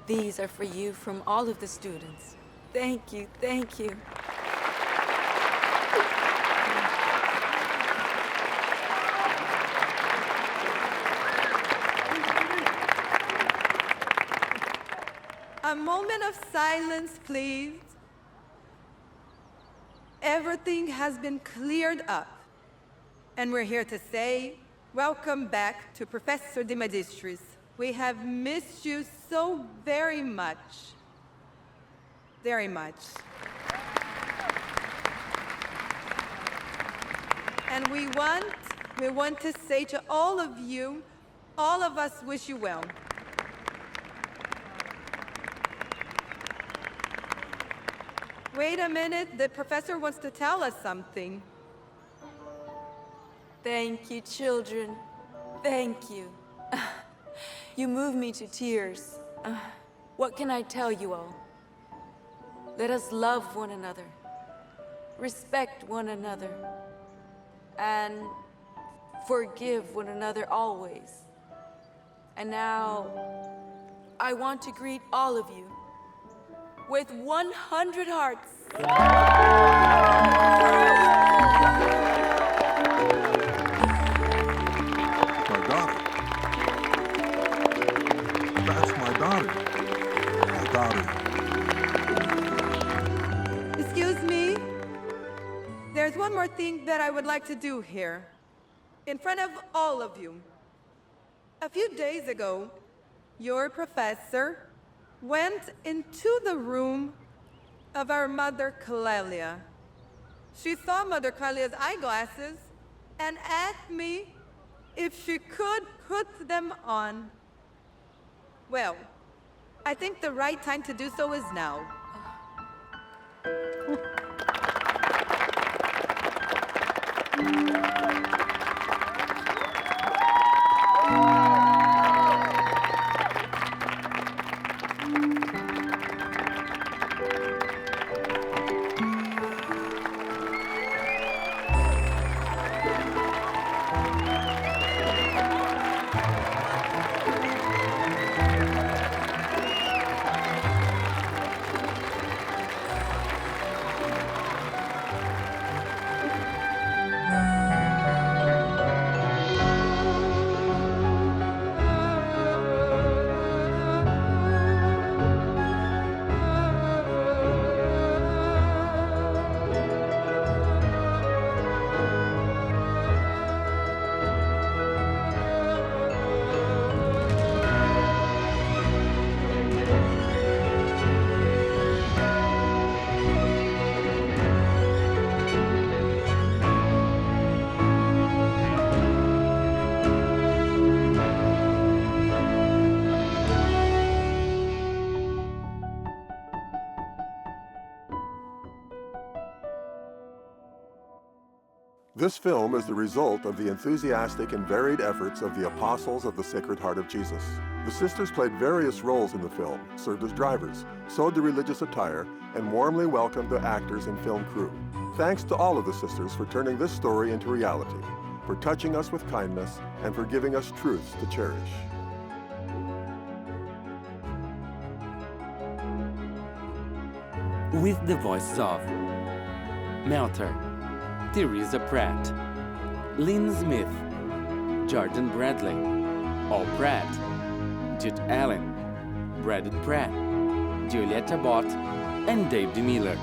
These are for you from all of the students. Thank you, thank you. A moment of silence, please. Everything has been cleared up. And we're here to say, welcome back to Professor de Magistris. We have missed you so very much. Very much. And we want to say to all of you, all of us wish you well. Wait a minute, the professor wants to tell us something. Thank you, children. Thank you. You move me to tears. What can I tell you all? Let us love one another, respect one another, and forgive one another always. And now, I want to greet all of you with 100 hearts. My daughter. That's my daughter. My daughter. Excuse me? There's one more thing that I would like to do here. In front of all of you. A few days ago, your professor went into the room of our Mother Clelia. She saw Mother Clelia's eyeglasses and asked me if she could put them on. Well, I think the right time to do so is now. This film is the result of the enthusiastic and varied efforts of the apostles of the Sacred Heart of Jesus. The sisters played various roles in the film, served as drivers, sewed the religious attire, and warmly welcomed the actors and film crew. Thanks to all of the sisters for turning this story into reality, for touching us with kindness, and for giving us truths to cherish. With the voices of Melter, Teresa Pratt, Lynn Smith, Jordan Bradley, Al Pratt, Jude Allen, Brad Pratt, Julietta Bott, and Dave DeMiller.